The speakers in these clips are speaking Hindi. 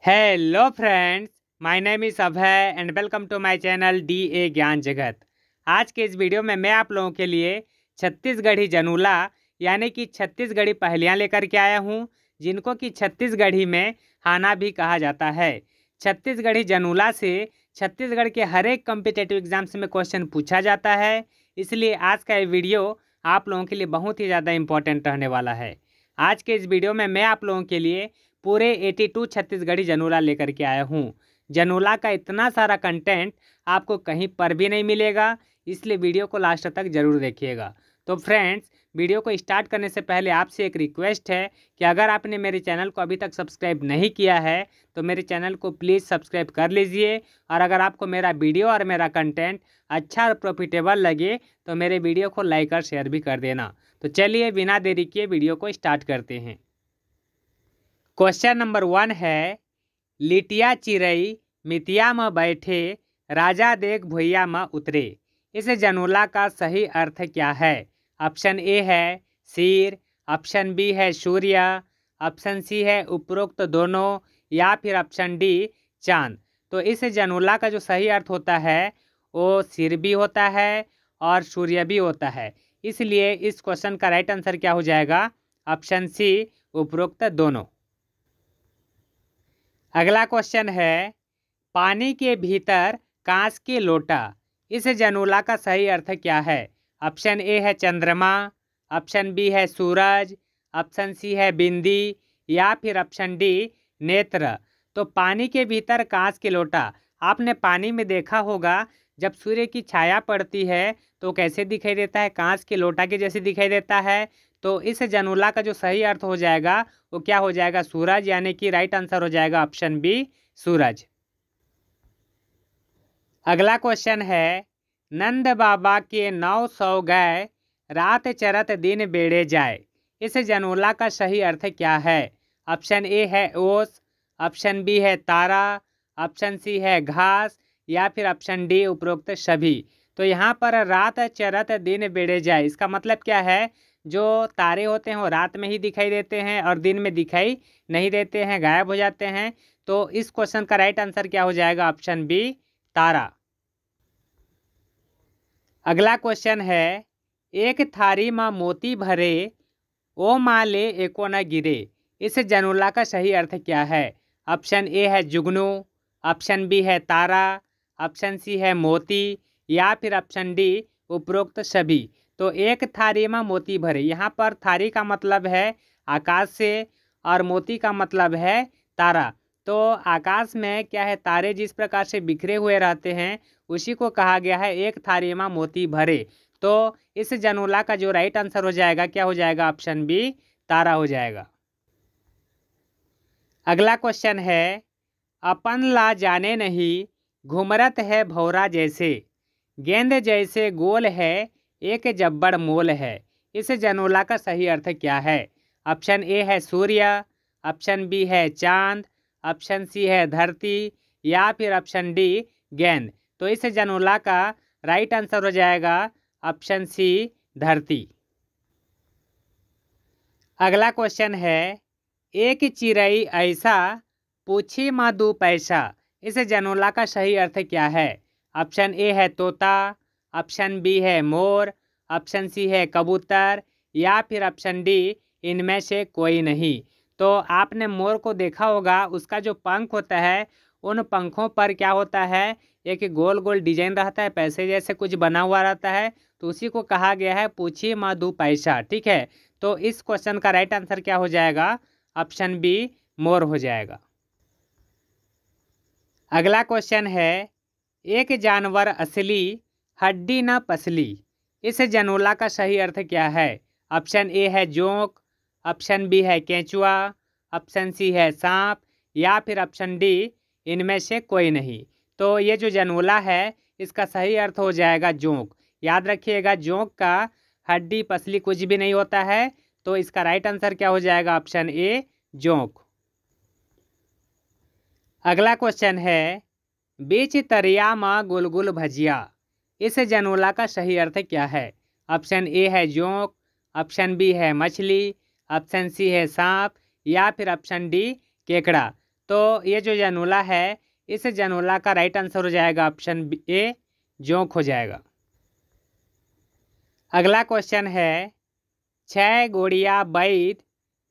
Hello friends, my name is Abhay and welcome to my channel DA Gyan जगत। आज के इस वीडियो में मैं आप लोगों के लिए छत्तीसगढ़ी जनूला यानी कि छत्तीसगढ़ी पहेलियाँ लेकर के आया हूँ, जिनको कि छत्तीसगढ़ी में हाना भी कहा जाता है। छत्तीसगढ़ी जनूला से छत्तीसगढ़ के हर एक कॉम्पिटिटिव एग्जाम्स में क्वेश्चन पूछा जाता है, इसलिए आज का ये वीडियो आप लोगों के लिए बहुत ही ज़्यादा इम्पोर्टेंट रहने वाला है। आज के इस वीडियो में मैं आप लोगों के लिए पूरे 82 छत्तीसगढ़ी जनूला लेकर के आया हूँ। जनूला का इतना सारा कंटेंट आपको कहीं पर भी नहीं मिलेगा, इसलिए वीडियो को लास्ट तक ज़रूर देखिएगा। तो फ्रेंड्स, वीडियो को स्टार्ट करने से पहले आपसे एक रिक्वेस्ट है कि अगर आपने मेरे चैनल को अभी तक सब्सक्राइब नहीं किया है तो मेरे चैनल को प्लीज़ सब्सक्राइब कर लीजिए, और अगर आपको मेरा वीडियो और मेरा कंटेंट अच्छा और प्रॉफिटेबल लगे तो मेरे वीडियो को लाइक और शेयर भी कर देना। तो चलिए बिना देरी किए वीडियो को स्टार्ट करते हैं। क्वेश्चन नंबर 1 है, लिटिया चिरई मितिया में बैठे, राजा देख भुइया में उतरे। इस जनूला का सही अर्थ क्या है? ऑप्शन ए है सिर, ऑप्शन बी है सूर्य, ऑप्शन सी है उपरोक्त दोनों, या फिर ऑप्शन डी चांद। तो इस जनूला का जो सही अर्थ होता है वो सिर भी होता है और सूर्य भी होता है, इसलिए इस क्वेश्चन का राइट आंसर क्या हो जाएगा? ऑप्शन सी उपरोक्त दोनों। अगला क्वेश्चन है, पानी के भीतर कांच के लोटा। इस जनूला का सही अर्थ क्या है? ऑप्शन ए है चंद्रमा, ऑप्शन बी है सूरज, ऑप्शन सी है बिंदी, या फिर ऑप्शन डी नेत्र। तो पानी के भीतर कांच के लोटा, आपने पानी में देखा होगा जब सूर्य की छाया पड़ती है तो कैसे दिखाई देता है? कांच के लोटा के जैसे दिखाई देता है। तो इस जनूला का जो सही अर्थ हो जाएगा वो क्या हो जाएगा? सूरज, यानी कि राइट आंसर हो जाएगा ऑप्शन बी सूरज। अगला क्वेश्चन है, नंद बाबा के 900 गाय, रात चरत दिन बेड़े जाए। इस जनूला का सही अर्थ क्या है? ऑप्शन ए है ओस, ऑप्शन बी है तारा, ऑप्शन सी है घास, या फिर ऑप्शन डी उपरोक्त सभी। तो यहाँ पर रात चरत दिन बेड़े जाए, इसका मतलब क्या है? जो तारे होते हैं वो रात में ही दिखाई देते हैं और दिन में दिखाई नहीं देते हैं, गायब हो जाते हैं। तो इस क्वेश्चन का राइट आंसर क्या हो जाएगा? ऑप्शन बी तारा। अगला क्वेश्चन है, एक थारी में मोती भरे, ओ माले एको न गिरे। इस जनूला का सही अर्थ क्या है? ऑप्शन ए है जुगनू, ऑप्शन बी है तारा, ऑप्शन सी है मोती, या फिर ऑप्शन डी उपरोक्त सभी। तो एक थारी में मोती भरे, यहाँ पर थारी का मतलब है आकाश से और मोती का मतलब है तारा। तो आकाश में क्या है? तारे जिस प्रकार से बिखरे हुए रहते हैं उसी को कहा गया है एक थारी में मोती भरे। तो इस जनूला का जो राइट आंसर हो जाएगा क्या हो जाएगा? ऑप्शन बी तारा हो जाएगा। अगला क्वेश्चन है, अपन ला जाने नहीं, घुमरत है भौरा जैसे, गेंद जैसे गोल है, एक जब्बड़ मोल है। इस जनूला का सही अर्थ क्या है? ऑप्शन ए है सूर्य, ऑप्शन बी है चांद, ऑप्शन सी है धरती, या फिर ऑप्शन डी गेंद। तो इस जनूला का राइट आंसर हो जाएगा ऑप्शन सी धरती। अगला क्वेश्चन है, एक चिरई ऐसा, पूछी माँ दो पैसा। इस जनूला का सही अर्थ क्या है? ऑप्शन ए है तोता, ऑप्शन बी है मोर, ऑप्शन सी है कबूतर, या फिर ऑप्शन डी इनमें से कोई नहीं। तो आपने मोर को देखा होगा, उसका जो पंख होता है उन पंखों पर क्या होता है? एक गोल गोल डिजाइन रहता है, पैसे जैसे कुछ बना हुआ रहता है, तो उसी को कहा गया है पूछी माँ दो पैसा। ठीक है, तो इस क्वेश्चन का राइट आंसर क्या हो जाएगा? ऑप्शन बी मोर हो जाएगा। अगला क्वेश्चन है, एक जानवर असली, हड्डी न पसली। इस जनूला का सही अर्थ क्या है? ऑप्शन ए है जोंक, ऑप्शन बी है केंचुआ, ऑप्शन सी है सांप, या फिर ऑप्शन डी इनमें से कोई नहीं। तो ये जो जनूला है इसका सही अर्थ हो जाएगा जोंक। याद रखिएगा, जोंक का हड्डी पसली कुछ भी नहीं होता है, तो इसका राइट आंसर क्या हो जाएगा? ऑप्शन ए जोंक। अगला क्वेश्चन है, बीच तरिया में गुलगुल भजिया। इस जनूला का सही अर्थ क्या है? ऑप्शन ए है जोंक, ऑप्शन बी है मछली, ऑप्शन सी है सांप, या फिर ऑप्शन डी केकड़ा। तो ये जो जनोला है, इस जनोला का राइट आंसर हो जाएगा ऑप्शन ए, जोंक हो जाएगा। अगला क्वेश्चन है, 6 गोड़िया बैद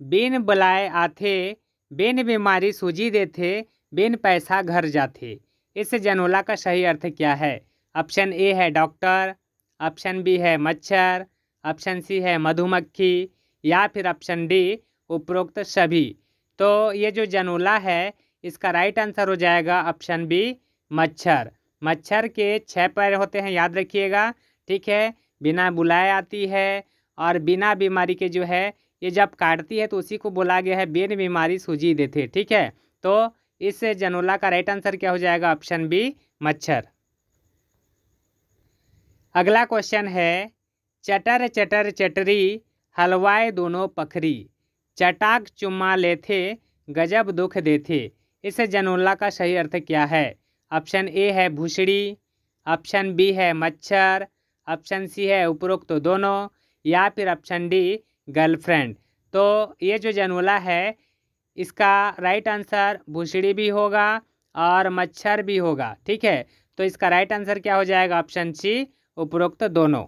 बिन बुलाए आथे, बिन बीमारी सूजी देथे, बिन पैसा घर जाथे। इस जनोला का सही अर्थ क्या है? ऑप्शन ए है डॉक्टर, ऑप्शन बी है मच्छर, ऑप्शन सी है मधुमक्खी, या फिर ऑप्शन डी उपरोक्त सभी। तो ये जो जनोला है, इसका राइट आंसर हो जाएगा ऑप्शन बी, मच्छर। मच्छर के 6 पैर होते हैं, याद रखिएगा, ठीक है। बिना बुलाए आती है और बिना बीमारी के जो है ये जब काटती है तो उसी को बोला गया है बिन बीमारी सूजी देते, ठीक है। तो इस जनोला का राइट आंसर क्या हो जाएगा? ऑप्शन बी, मच्छर। अगला क्वेश्चन है, चटर चटर चटरी हलवाए दोनों पखरी, चटाक चुम्मा लेथे गजब दुख देथे। इस जनोला का सही अर्थ क्या है? ऑप्शन ए है भूसड़ी, ऑप्शन बी है मच्छर, ऑप्शन सी है उपरोक्त तो दोनों, या फिर ऑप्शन डी गर्लफ्रेंड। तो ये जो जनोला है, इसका राइट आंसर भूसड़ी भी होगा और मच्छर भी होगा, ठीक है। तो इसका राइट आंसर क्या हो जाएगा? ऑप्शन सी, उपरोक्त दोनों।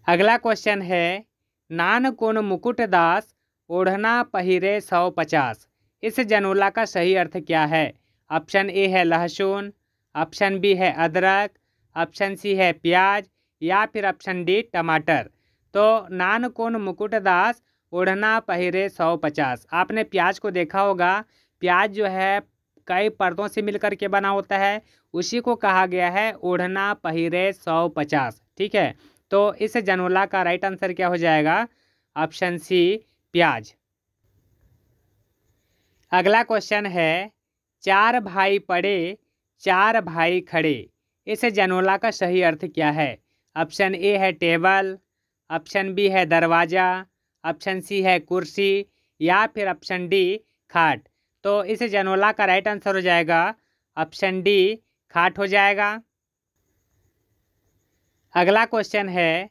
अगला क्वेश्चन है, नान कोन मुकुट दास ओढ़ना पहिरे 150। इस जनोला का सही अर्थ क्या है? ऑप्शन ए है लहसुन, ऑप्शन बी है अदरक, ऑप्शन सी है प्याज, या फिर ऑप्शन डी टमाटर। तो नान कोन मुकुट दास ओढ़ना पहिरे 150, आपने प्याज को देखा होगा। प्याज जो है कई परतों से मिलकर के बना होता है, उसी को कहा गया है ओढ़ना पहिरे 150, ठीक है। तो इस जनोला का राइट आंसर क्या हो जाएगा? ऑप्शन सी, प्याज। अगला क्वेश्चन है, 4 भाई पड़े 4 भाई खड़े। इस जनोला का सही अर्थ क्या है? ऑप्शन ए है टेबल, ऑप्शन बी है दरवाज़ा, ऑप्शन सी है कुर्सी, या फिर ऑप्शन डी खाट। तो इस जनोला का राइट आंसर हो जाएगा ऑप्शन डी, खाट हो जाएगा। अगला क्वेश्चन है,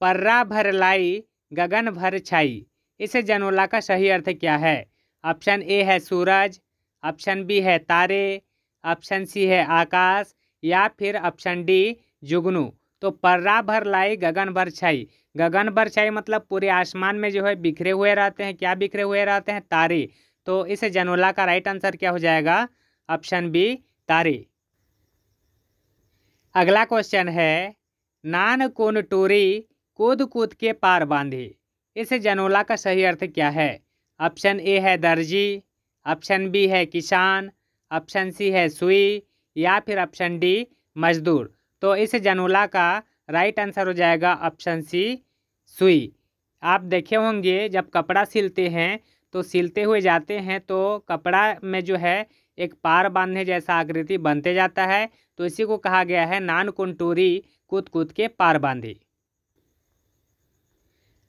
पर्रा भर लाई गगन भर छाई। इस जनोला का सही अर्थ क्या है? ऑप्शन ए है सूरज, ऑप्शन बी है तारे, ऑप्शन सी है आकाश, या फिर ऑप्शन डी जुगनू। तो पर्रा भर लाई गगन भर छाई, गगन भर छाई मतलब पूरे आसमान में जो है बिखरे हुए रहते हैं। क्या बिखरे हुए रहते हैं? तारे। तो इस जनोला का राइट आंसर क्या हो जाएगा? ऑप्शन बी, तारे। अगला क्वेश्चन है, नान कोन टोरी कूद कूद के पार बांधे। इस जनोला का सही अर्थ क्या है? ऑप्शन ए है दर्जी, ऑप्शन बी है किसान, ऑप्शन सी है सुई, या फिर ऑप्शन डी मजदूर। तो इस जनोला का राइट आंसर हो जाएगा ऑप्शन सी, सुई। आप देखे होंगे जब कपड़ा सिलते हैं तो सिलते हुए जाते हैं तो कपड़ा में जो है एक पार बांधने जैसा आकृति बनते जाता है, तो इसी को कहा गया है नान कुंटूरी कूद कूद के पार बांधे।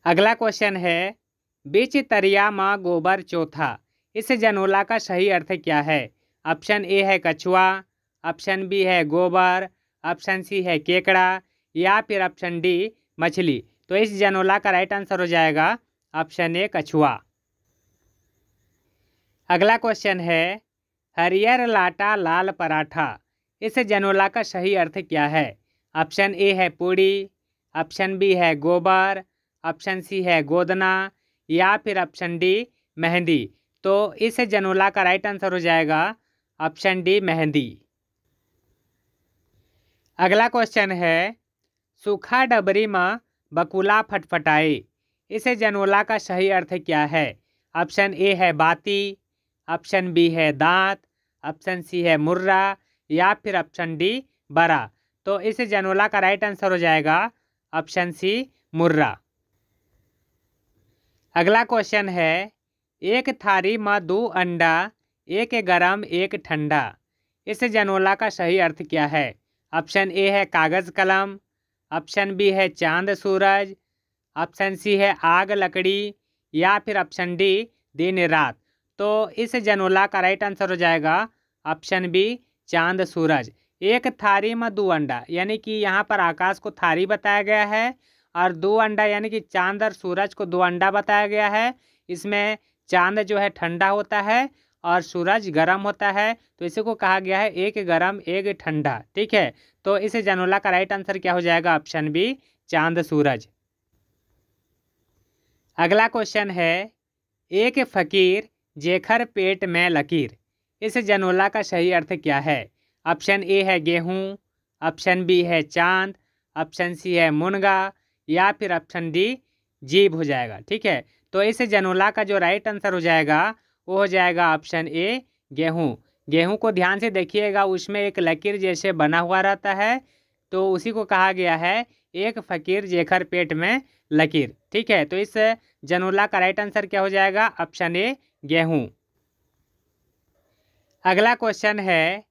अगला क्वेश्चन है, बीच तरिया माँ गोबर चौथा। इस जनोला का सही अर्थ क्या है? ऑप्शन ए है कछुआ, ऑप्शन बी है गोबर, ऑप्शन सी है केकड़ा, या फिर ऑप्शन डी मछली। तो इस जनोला का राइट आंसर हो जाएगा ऑप्शन ए, कछुआ। अगला क्वेश्चन है, हरियर लाटा लाल पराठा। इस जनोला का सही अर्थ क्या है? ऑप्शन ए है पूड़ी, ऑप्शन बी है गोबर, ऑप्शन सी है गोदना, या फिर ऑप्शन डी मेहंदी। तो इस जनोला का राइट आंसर हो जाएगा ऑप्शन डी, मेहंदी। अगला क्वेश्चन है, सूखा डबरी में बकुला फटफटाए। इस जनोला का सही अर्थ क्या है? ऑप्शन ए है बाती, ऑप्शन बी है दांत, ऑप्शन सी है मुर्रा, या फिर ऑप्शन डी बरा। तो इस जनोला का राइट आंसर हो जाएगा ऑप्शन सी, मुर्रा। अगला क्वेश्चन है, एक थारी में 2 अंडा, एक गरम एक ठंडा। इस जनोला का सही अर्थ क्या है? ऑप्शन ए है कागज़ कलम, ऑप्शन बी है चांद सूरज, ऑप्शन सी है आग लकड़ी, या फिर ऑप्शन डी दिन रात। तो इस जनोला का राइट आंसर हो जाएगा ऑप्शन बी, चांद सूरज। एक थारी में 2 अंडा, यानी कि यहाँ पर आकाश को थारी बताया गया है, और 2 अंडा यानी कि चांद और सूरज को 2 अंडा बताया गया है। इसमें चांद जो है ठंडा होता है और सूरज गर्म होता है, तो इसी को कहा गया है एक गर्म एक ठंडा। ठीक है, तो इस जनोला का राइट आंसर क्या हो जाएगा? ऑप्शन बी, चांद सूरज। अगला क्वेश्चन है, एक फकीर जेखर पेट में लकीर, इस जनोला का सही अर्थ क्या है? ऑप्शन ए है गेहूं, ऑप्शन बी है चांद, ऑप्शन सी है मुनगा, या फिर ऑप्शन डी जीभ हो जाएगा। ठीक है, तो इस जनोला का जो राइट आंसर हो जाएगा वो हो जाएगा ऑप्शन ए गेहूं। गेहूं को ध्यान से देखिएगा, उसमें एक लकीर जैसे बना हुआ रहता है, तो उसी को कहा गया है एक फकीर जेखर पेट में लकीर। ठीक है, तो इस जनोला का राइट आंसर क्या हो जाएगा? ऑप्शन ए गेहूं। अगला क्वेश्चन है,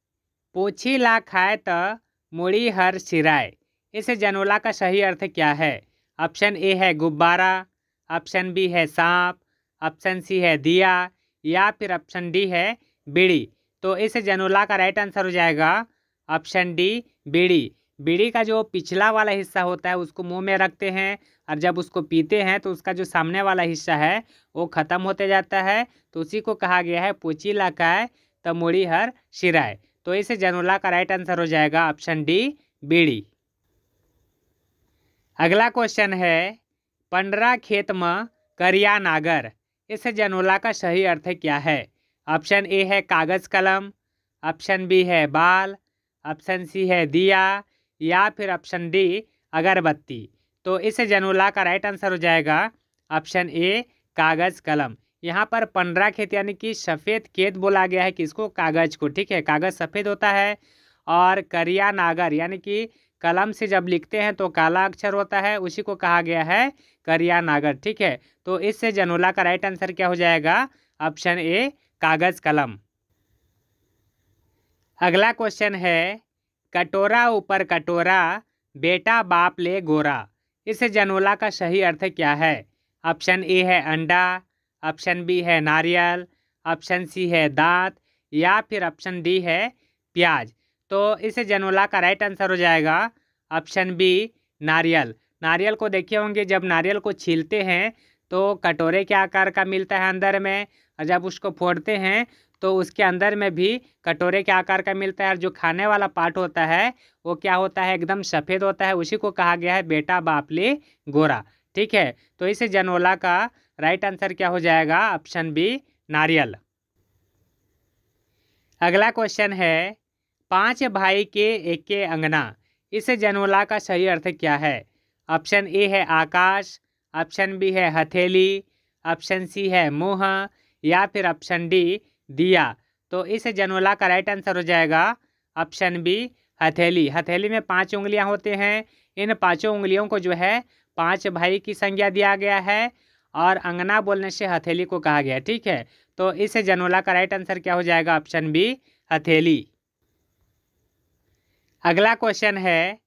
पूछी ला खाए त मुड़ी हर सिराय, इस जनोला का सही अर्थ क्या है? ऑप्शन ए है गुब्बारा, ऑप्शन बी है सांप, ऑप्शन सी है दिया, या फिर ऑप्शन डी है बीड़ी। तो इस जनोला का राइट आंसर हो जाएगा ऑप्शन डी बीड़ी। बीड़ी का जो पिछला वाला हिस्सा होता है उसको मुंह में रखते हैं, और जब उसको पीते हैं तो उसका जो सामने वाला हिस्सा है वो ख़त्म होते जाता है, तो उसी को कहा गया है पूछी ला खाए त मुड़ी हर सिराय। तो इस जनोला का राइट आंसर हो जाएगा ऑप्शन डी बीड़ी। अगला क्वेश्चन है, पंडरा खेत में करिया नागर, इस जनोला का सही अर्थ क्या है? ऑप्शन ए है कागज़ कलम, ऑप्शन बी है बाल, ऑप्शन सी है दिया, या फिर ऑप्शन डी अगरबत्ती। तो इस जनोला का राइट आंसर हो जाएगा ऑप्शन ए कागज़ कलम। यहाँ पर पंडरा खेत यानी कि सफ़ेद खेत बोला गया है किसको? कागज़ को। ठीक है, कागज़ सफ़ेद होता है, और करिया नागर यानी कि कलम से जब लिखते हैं तो काला अक्षर होता है, उसी को कहा गया है करिया नागर। ठीक है, तो इससे जनोला का राइट आंसर क्या हो जाएगा? ऑप्शन ए कागज़ कलम। अगला क्वेश्चन है, कटोरा ऊपर कटोरा बेटा बाप ले गोरा, इस जनोला का सही अर्थ क्या है? ऑप्शन ए है अंडा, ऑप्शन बी है नारियल, ऑप्शन सी है दांत, या फिर ऑप्शन डी है प्याज। तो इस जनोला का राइट आंसर हो जाएगा ऑप्शन बी नारियल। नारियल को देखे होंगे, जब नारियल को छीलते हैं तो कटोरे के आकार का मिलता है अंदर में, और जब उसको फोड़ते हैं तो उसके अंदर में भी कटोरे के आकार का मिलता है, और जो खाने वाला पार्ट होता है वो क्या होता है? एकदम सफ़ेद होता है, उसी को कहा गया है बेटा बाप ले गोरा। ठीक है, तो इस जनोला का राइट आंसर क्या हो जाएगा? ऑप्शन बी नारियल। अगला क्वेश्चन है, पांच भाई के एक के अंगना, इस जनोला का सही अर्थ क्या है? ऑप्शन ए है आकाश, ऑप्शन बी है हथेली, ऑप्शन सी है मुँह, या फिर ऑप्शन डी दिया। तो इस जनोला का राइट आंसर हो जाएगा ऑप्शन बी हथेली। हथेली में 5 उंगलियां होते हैं, इन 5 उंगलियों को जो है 5 भाई की संज्ञा दिया गया है, और अंगना बोलने से हथेली को कहा गया। ठीक है, तो इस जनोला का राइट आंसर क्या हो जाएगा? ऑप्शन बी हथेली। अगला क्वेश्चन है,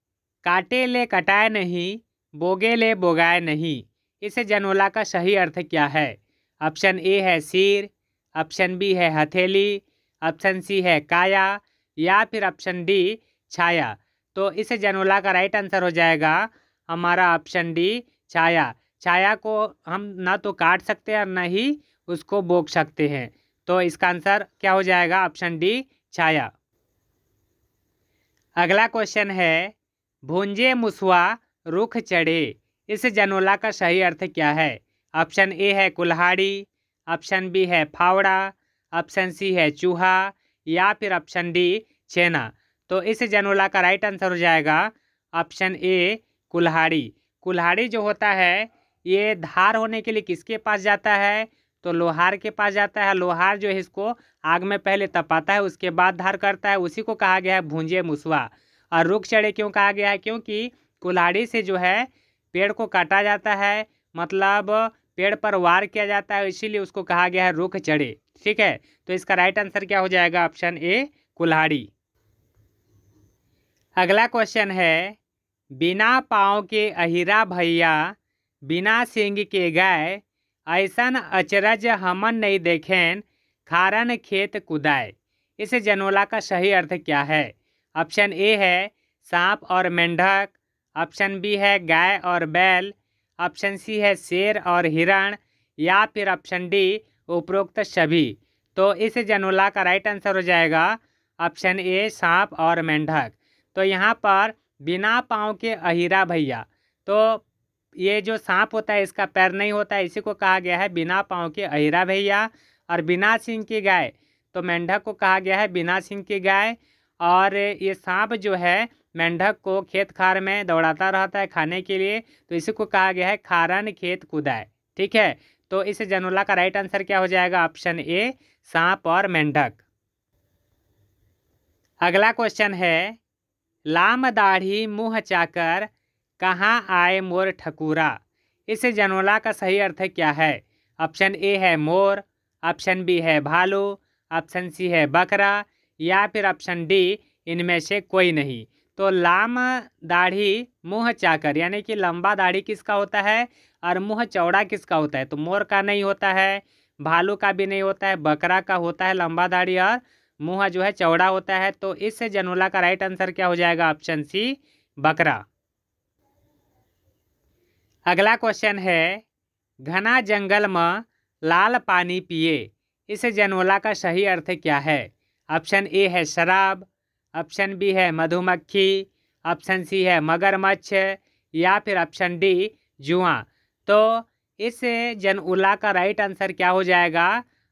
काटे ले कटाए नहीं, बोगे ले बोगाए नहीं, इस जनोला का सही अर्थ क्या है? ऑप्शन ए है सिर, ऑप्शन बी है हथेली, ऑप्शन सी है काया, या फिर ऑप्शन डी छाया। तो इस जनोला का राइट आंसर हो जाएगा हमारा ऑप्शन डी छाया। छाया को हम ना तो काट सकते हैं और ना ही उसको बोग सकते हैं, तो इसका आंसर क्या हो जाएगा? ऑप्शन डी छाया। अगला क्वेश्चन है, भुंजे मुसवा रुख चढ़े, इस जनोला का सही अर्थ क्या है? ऑप्शन ए है कुल्हाड़ी, ऑप्शन बी है फावड़ा, ऑप्शन सी है चूहा, या फिर ऑप्शन डी छेना। तो इस जनोला का राइट आंसर हो जाएगा ऑप्शन ए कुल्हाड़ी। कुल्हाड़ी जो होता है ये धार होने के लिए किसके पास जाता है? तो लोहार के पास जाता है। लोहार जो है इसको आग में पहले तपाता है, उसके बाद धार करता है, उसी को कहा गया है भूंजे मुसवा। और रुख चढ़े क्यों कहा गया है? क्योंकि कुल्हाड़ी से जो है पेड़ को काटा जाता है, मतलब पेड़ पर वार किया जाता है, इसीलिए उसको कहा गया है रुख चढ़े। ठीक है, तो इसका राइट आंसर क्या हो जाएगा? ऑप्शन ए कुल्हाड़ी। अगला क्वेश्चन है, बिना पाँव के अहिरा भैया, बिना सींग के गाय, ऐसन अचरज हमन नहीं देखें, खारन खेत कुदाय, इस जनोला का सही अर्थ क्या है? ऑप्शन ए है सांप और मेंढक, ऑप्शन बी है गाय और बैल, ऑप्शन सी है शेर और हिरण, या फिर ऑप्शन डी उपरोक्त सभी। तो इस जनोला का राइट आंसर हो जाएगा ऑप्शन ए सांप और मेंढक। तो यहाँ पर बिना पाँव के अहिरा भैया, तो ये जो सांप होता है इसका पैर नहीं होता है, इसी को कहा गया है बिना पाँव के अहिरा भैया। और बिना सींग की गाय, तो मेंढक को कहा गया है बिना सींग की गाय। और ये सांप जो है मेंढक को खेत खार में दौड़ाता रहता है खाने के लिए, तो इसी को कहा गया है खारन खेत कुदाय। ठीक है, तो इस जनोला का राइट आंसर क्या हो जाएगा ऑप्शन ए सांप और मेंढक। अगला क्वेश्चन है, लाम दाढ़ी मुँह चाकर कहाँ आए मोर ठकुरा। इस जनोला का सही अर्थ क्या है। ऑप्शन ए है मोर, ऑप्शन बी है भालू, ऑप्शन सी है बकरा, या फिर ऑप्शन डी इनमें से कोई नहीं। तो लाम दाढ़ी मुँह चाकर यानी कि लंबा दाढ़ी किसका होता है और मुँह चौड़ा किसका होता है। तो मोर का नहीं होता है, भालू का भी नहीं होता है, बकरा का होता है लंबा दाढ़ी और मुँह जो है चौड़ा होता है। तो इस जनोला का राइट आंसर क्या हो जाएगा ऑप्शन सी बकरा। अगला क्वेश्चन है, घना जंगल में लाल पानी पिए। इस जनोला का सही अर्थ क्या है। ऑप्शन ए है शराब, ऑप्शन बी है मधुमक्खी, ऑप्शन सी है मगरमच्छ, या फिर ऑप्शन डी जुआ। तो इस जनोला का राइट आंसर क्या हो जाएगा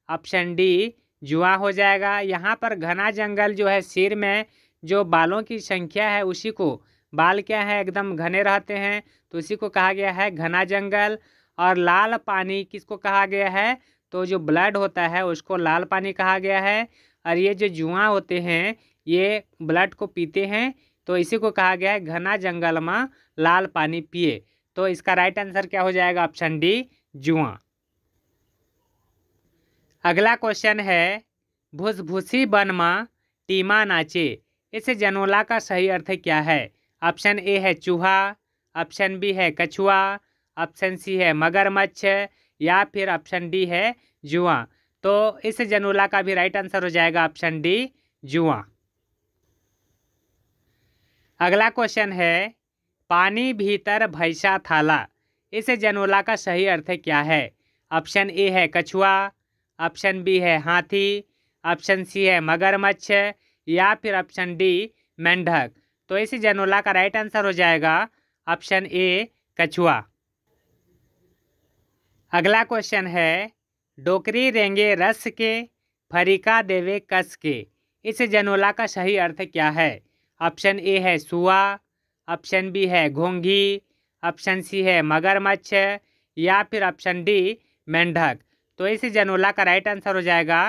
ऑप्शन डी जुआ हो जाएगा। यहाँ पर घना जंगल जो है सिर में जो बालों की संख्या है उसी को, बाल क्या है एकदम घने रहते हैं, तो उसी को कहा गया है घना जंगल। और लाल पानी किसको कहा गया है, तो जो ब्लड होता है उसको लाल पानी कहा गया है। और ये जो जुआ होते हैं ये ब्लड को पीते हैं, तो इसी को कहा गया है घना जंगल में लाल पानी पिए। तो इसका राइट आंसर क्या हो जाएगा ऑप्शन डी जुआ। अगला क्वेश्चन है, भुसभुसी वन में टीमा नाचे। इस जनोला का सही अर्थ क्या है। ऑप्शन ए है चूहा, ऑप्शन बी है कछुआ, ऑप्शन सी है मगरमच्छ, या फिर ऑप्शन डी है जुआ। तो इस जनोला का भी राइट आंसर हो जाएगा ऑप्शन डी जुआ। अगला क्वेश्चन है, पानी भीतर भैंसा थाला। इस जनोला का सही अर्थ क्या है। ऑप्शन ए है कछुआ, ऑप्शन बी है हाथी, ऑप्शन सी है मगरमच्छ, या फिर ऑप्शन डी मेंढक। तो इस जनोला का राइट आंसर हो जाएगा ऑप्शन ए कछुआ। अगला क्वेश्चन है, डोकरी रेंगे रस के फरीका देवे कस के। इस जनोला का सही अर्थ क्या है। ऑप्शन ए है सुआ, ऑप्शन बी है घोंघी, ऑप्शन सी है मगरमच्छ, या फिर ऑप्शन डी मेंढक। तो इस जनोला का राइट आंसर हो जाएगा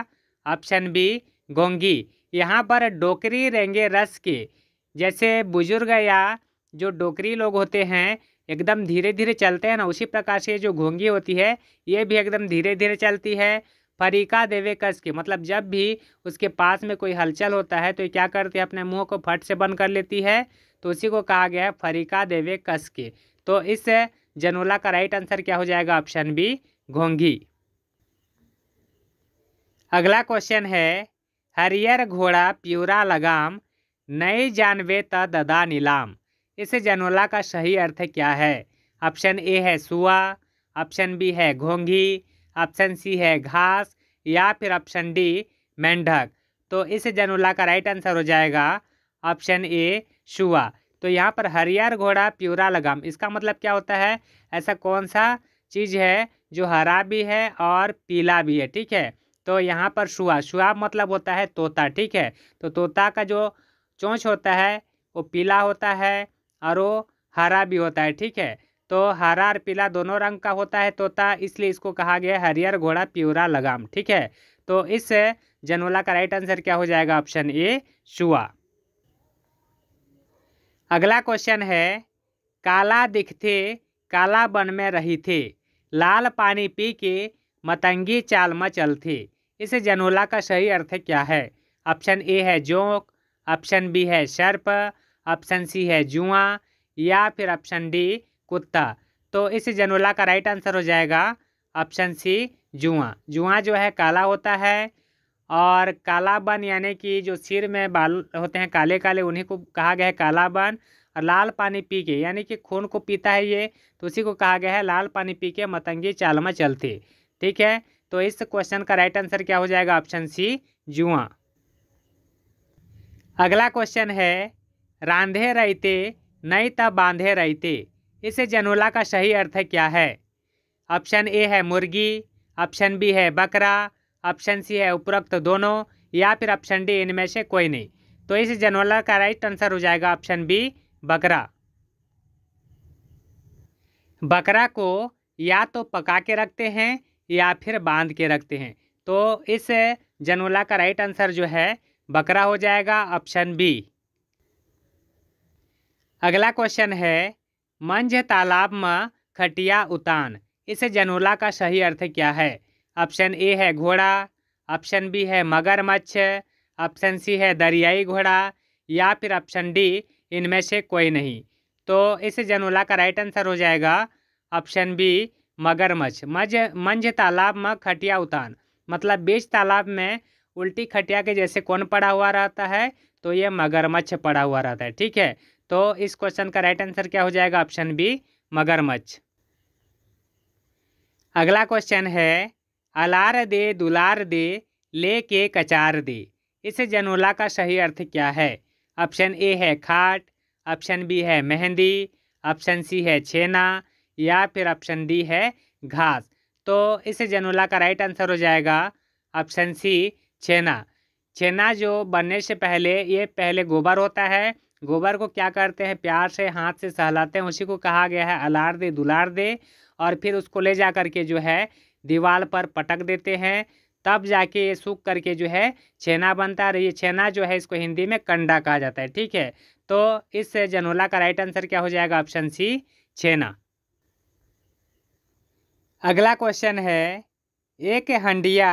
ऑप्शन बी घोंघी। यहाँ पर डोकरी रेंगे रस के, जैसे बुजुर्ग या जो डोकरी लोग होते हैं एकदम धीरे धीरे चलते हैं ना, उसी प्रकार से जो घोंघी होती है ये भी एकदम धीरे धीरे चलती है। फरीका देवे कस के मतलब जब भी उसके पास में कोई हलचल होता है तो ये क्या करती है अपने मुंह को फट से बंद कर लेती है, तो उसी को कहा गया है फरीका देवे कस के। तो इस जनोला का राइट आंसर क्या हो जाएगा ऑप्शन बी घोंघी। अगला क्वेश्चन है, हरियर घोड़ा प्यूरा लगाम नई जानवे त ददा नीलाम। इस जनोला का सही अर्थ क्या है। ऑप्शन ए है सुआ, ऑप्शन बी है घोंघी, ऑप्शन सी है घास, या फिर ऑप्शन डी मेंढक। तो इस जनोला का राइट आंसर हो जाएगा ऑप्शन ए सुआ। तो यहाँ पर हरियर घोड़ा प्यूरा लगाम, इसका मतलब क्या होता है, ऐसा कौन सा चीज़ है जो हरा भी है और पीला भी है। ठीक है, तो यहाँ पर सुआ, सुआ मतलब होता है तोता। ठीक है, तो तोता का जो चोंच होता है वो पीला होता है और वो हरा भी होता है। ठीक है, तो हरा और पीला दोनों रंग का होता है तोता, इसलिए इसको कहा गया है हरियर घोड़ा प्यूरा लगाम। ठीक है, तो इस जनोला का राइट आंसर क्या हो जाएगा ऑप्शन ए सुआ। अगला क्वेश्चन है, काला दिखते काला बन में रही थे लाल पानी पी के मतंगी चाल में चलते। इस जनोला का सही अर्थ क्या है। ऑप्शन ए है जोंक, ऑप्शन बी है सर्प, ऑप्शन सी है जुआ, या फिर ऑप्शन डी कुत्ता। तो इस जनोला का राइट आंसर हो जाएगा ऑप्शन सी जुआ। जुआ जो है काला होता है, और कालाबन यानी कि जो सिर में बाल होते हैं काले काले उन्हीं को कहा गया है कालाबन। और लाल पानी पी के यानी कि खून को पीता है ये, तो उसी को कहा गया है लाल पानी पी के मतंगी चाल में चलते। ठीक है, तो इस क्वेश्चन का राइट आंसर क्या हो जाएगा? ऑप्शन सी, जुआ। अगला क्वेश्चन है, रांधे रहते नहीं तब बांधे रहते, इस जनुला का सही अर्थ क्या है? ऑप्शन ए है मुर्गी, ऑप्शन बी है बकरा, ऑप्शन सी है उपरोक्त दोनों, या फिर ऑप्शन डी इनमें से कोई नहीं। तो इस जनुला का राइट आंसर हो जाएगा ऑप्शन बी, बकरा। बकरा को या तो पका के रखते हैं या फिर बांध के रखते हैं। तो इस जनुला का राइट आंसर जो है बकरा हो जाएगा, ऑप्शन बी। अगला क्वेश्चन है, मंझ तालाब में खटिया उतान, इस जनुला का सही अर्थ क्या है? ऑप्शन ए है घोड़ा, ऑप्शन बी है मगरमच्छ, ऑप्शन सी है दरियाई घोड़ा, या फिर ऑप्शन डी इनमें से कोई नहीं। तो इस जनुला का राइट आंसर हो जाएगा ऑप्शन बी, मगरमच्छ। मंझ तालाब में खटिया उतान मतलब बीच तालाब में उल्टी खटिया के जैसे कौन पड़ा हुआ रहता है? तो ये मगरमच्छ पड़ा हुआ रहता है। ठीक है, तो इस क्वेश्चन का राइट आंसर क्या हो जाएगा? ऑप्शन बी, मगरमच्छ। अगला क्वेश्चन है, अलार दे दुलार दे लेके कचार दे, इस जनुला का सही अर्थ क्या है? ऑप्शन ए है खाट, ऑप्शन बी है मेहंदी, ऑप्शन सी है छेना, या फिर ऑप्शन डी है घास। तो इस जनुला का राइट आंसर हो जाएगा ऑप्शन सी, छेना। छेना जो बनने से पहले, ये पहले गोबर होता है, गोबर को क्या करते हैं? प्यार से हाथ से सहलाते हैं, उसी को कहा गया है अलार दे दुलार दे। और फिर उसको ले जा करके जो है दीवार पर पटक देते हैं, तब जाके ये सूख करके जो है छेना बनता है। ये छेना जो है इसको हिंदी में कंडा कहा जाता है। ठीक है, तो इस जनुला का राइट आंसर क्या हो जाएगा? ऑप्शन सी, छेना। अगला क्वेश्चन है, एक हंडिया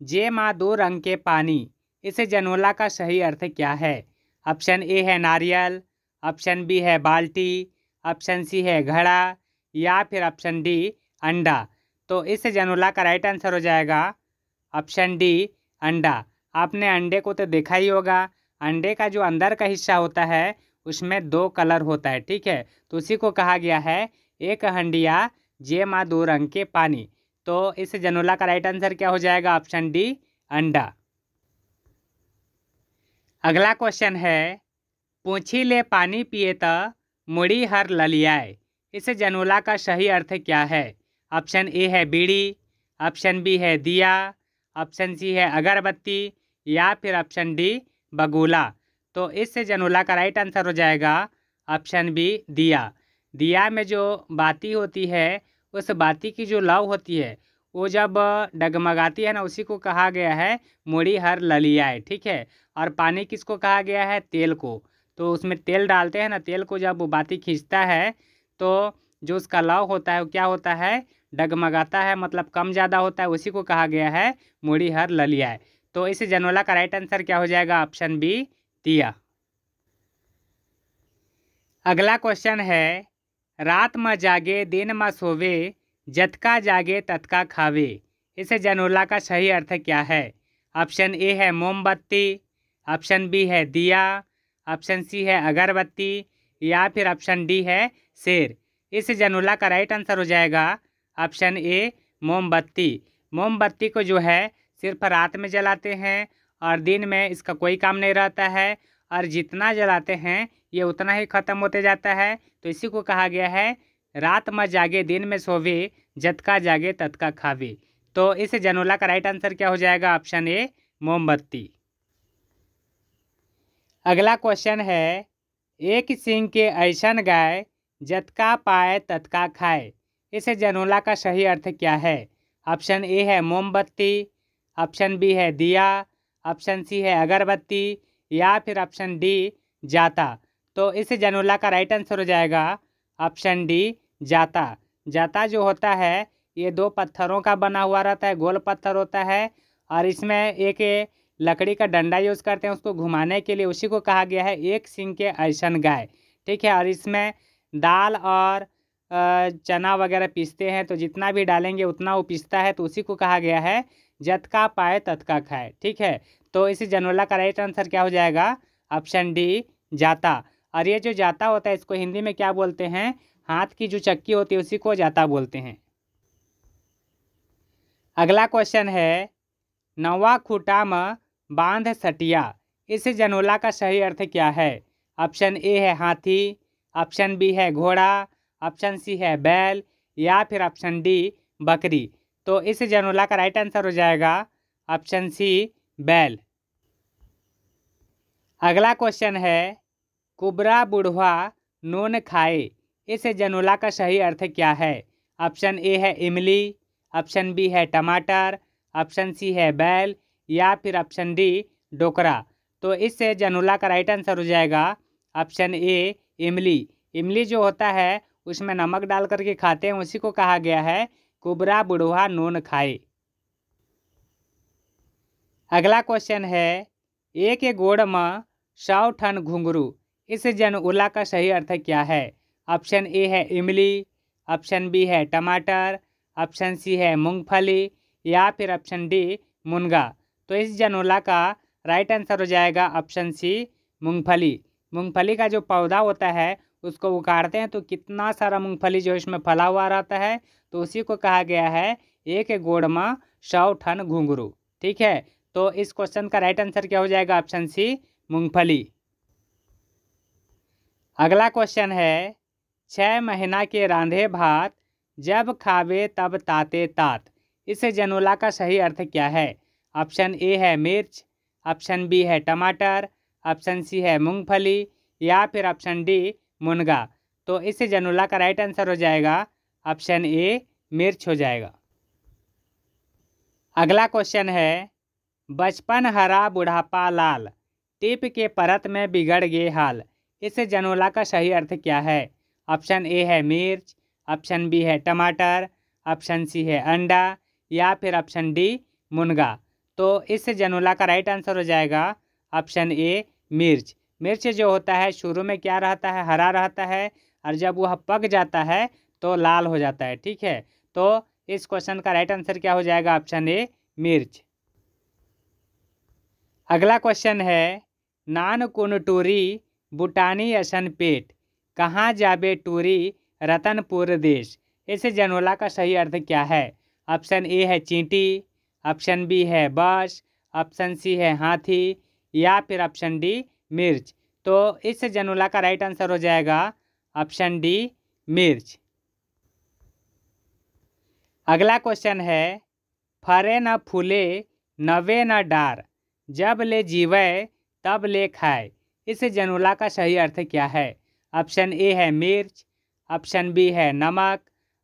जे माँ दो रंग के पानी, इस जनुला का सही अर्थ क्या है? ऑप्शन ए है नारियल, ऑप्शन बी है बाल्टी, ऑप्शन सी है घड़ा, या फिर ऑप्शन डी अंडा। तो इस जनुला का राइट आंसर हो जाएगा ऑप्शन डी, अंडा। आपने अंडे को तो देखा ही होगा, अंडे का जो अंदर का हिस्सा होता है उसमें दो कलर होता है। ठीक है, तो उसी को कहा गया है एक हंडिया जे माँ दो रंग के पानी। तो इस जनुला का राइट आंसर क्या हो जाएगा? ऑप्शन डी, अंडा। अगला क्वेश्चन है, पूछी ले पानी पिए त मुड़ी हर ललियाए, इस जनुला का सही अर्थ क्या है? ऑप्शन ए है बीड़ी, ऑप्शन बी है दिया, ऑप्शन सी है अगरबत्ती, या फिर ऑप्शन डी बगुला। तो इस जनुला का राइट आंसर हो जाएगा ऑप्शन बी, दिया। दिया में जो बाती होती है, उस बाती की जो लौ होती है वो जब डगमगाती है ना, उसी को कहा गया है मुड़ी हर ललियाए। ठीक है, और पानी किसको कहा गया है? तेल को। तो उसमें तेल डालते हैं ना, तेल को जब वो बाती खींचता है तो जो उसका लौ होता है वो क्या होता है? डगमगाता है, मतलब कम ज़्यादा होता है, उसी को कहा गया है मुड़ी हर ललियाए। तो इस जनुला का राइट आंसर क्या हो जाएगा? ऑप्शन बी, दिया। अगला क्वेश्चन है, रात में जागे दिन में सोवे, जतका जागे ततका खावे, इस जनुला का सही अर्थ क्या है? ऑप्शन ए है मोमबत्ती, ऑप्शन बी है दिया, ऑप्शन सी है अगरबत्ती, या फिर ऑप्शन डी है शेर। इस जनुला का राइट आंसर हो जाएगा ऑप्शन ए, मोमबत्ती। मोमबत्ती को जो है सिर्फ रात में जलाते हैं और दिन में इसका कोई काम नहीं रहता है, और जितना जलाते हैं ये उतना ही ख़त्म होते जाता है। तो इसी को कहा गया है रात में जागे दिन में सोवे, जतका जागे ततका खावे। तो इस जनुला का राइट आंसर क्या हो जाएगा? ऑप्शन ए, मोमबत्ती। अगला क्वेश्चन है, एक सींग के ऐसन गाय, जतका पाए ततका खाए, इस जनुला का सही अर्थ क्या है? ऑप्शन ए है मोमबत्ती, ऑप्शन बी है दिया, ऑप्शन सी है अगरबत्ती, या फिर ऑप्शन डी जाता। तो इस जनुला का राइट आंसर हो जाएगा ऑप्शन डी, जाता। जाता जो होता है ये दो पत्थरों का बना हुआ रहता है, गोल पत्थर होता है, और इसमें एक लकड़ी का डंडा यूज़ करते हैं उसको घुमाने के लिए, उसी को कहा गया है एक सींग के ऐसन गाय। ठीक है, और इसमें दाल और चना वगैरह पीसते हैं, तो जितना भी डालेंगे उतना वो पीसता है, तो उसी को कहा गया है जतका पाए ततका खाए। ठीक है, तो इस जनुला का राइट आंसर क्या हो जाएगा? ऑप्शन डी, जाता। और ये जो जाता होता है इसको हिंदी में क्या बोलते हैं? हाथ की जो चक्की होती है उसी को जाता बोलते हैं। अगला क्वेश्चन है नवा खूटा में बांध सटिया, इस जनोला का सही अर्थ क्या है? ऑप्शन ए है हाथी, ऑप्शन बी है घोड़ा, ऑप्शन सी है बैल या फिर ऑप्शन डी बकरी। तो इस जनोला का राइट आंसर हो जाएगा ऑप्शन सी बैल। अगला क्वेश्चन है कुबरा बुढ़वा नून खाए, इस जनोला का सही अर्थ क्या है? ऑप्शन ए है इमली, ऑप्शन बी है टमाटर, ऑप्शन सी है बैल या फिर ऑप्शन डी डोकरा। तो इस जनोला का राइट आंसर हो जाएगा ऑप्शन ए इमली। इमली जो होता है उसमें नमक डाल करके खाते हैं, उसी को कहा गया है कुबरा बुढ़वा नून खाए। अगला क्वेश्चन है एक गोड़ में 100 टन घुंघरू, इस जनोला का सही अर्थ क्या है? ऑप्शन ए है इमली, ऑप्शन बी है टमाटर, ऑप्शन सी है मूंगफली या फिर ऑप्शन डी मुनगा। तो इस जनोला का राइट आंसर हो जाएगा ऑप्शन सी मूंगफली। मूंगफली का जो पौधा होता है उसको उखाड़ते हैं तो कितना सारा मूंगफली जो इसमें फला हुआ रहता है, तो उसी को कहा गया है एक गोड़ में 100 टन घुंघरू। ठीक है, तो इस क्वेश्चन का राइट आंसर क्या हो जाएगा? ऑप्शन सी मूंगफली। अगला क्वेश्चन है 6 महीना के रांधे भात जब खावे तब ताते तात, इस जनोला का सही अर्थ क्या है? ऑप्शन ए है मिर्च, ऑप्शन बी है टमाटर, ऑप्शन सी है मूंगफली या फिर ऑप्शन डी मुनगा। तो इस जनोला का राइट आंसर हो जाएगा ऑप्शन ए मिर्च हो जाएगा। अगला क्वेश्चन है बचपन हरा बुढ़ापा लाल, टिप के परत में बिगड़ गए हाल, इस जनोला का सही अर्थ क्या है? ऑप्शन ए है मिर्च, ऑप्शन बी है टमाटर, ऑप्शन सी है अंडा या फिर ऑप्शन डी मुनगा। तो इस जनोला का राइट आंसर हो जाएगा ऑप्शन ए मिर्च। मिर्च जो होता है शुरू में क्या रहता है? हरा रहता है, और जब वह पक जाता है तो लाल हो जाता है। ठीक है, तो इस क्वेश्चन का राइट आंसर क्या हो जाएगा? ऑप्शन ए मिर्च। अगला क्वेश्चन है नान कुन टूरी बुटानी असन पेट, कहाँ जाबे टूरी रतनपुर देश, इस जनोला का सही अर्थ क्या है? ऑप्शन ए है चींटी, ऑप्शन बी है बस, ऑप्शन सी है हाथी या फिर ऑप्शन डी मिर्च। तो इस जनोला का राइट आंसर हो जाएगा ऑप्शन डी मिर्च। अगला क्वेश्चन है फरे न फूले नवे न डार, जब ले जीवे तब ले खाए, इस जनोला का सही अर्थ क्या है? ऑप्शन ए है मिर्च, ऑप्शन बी है नमक,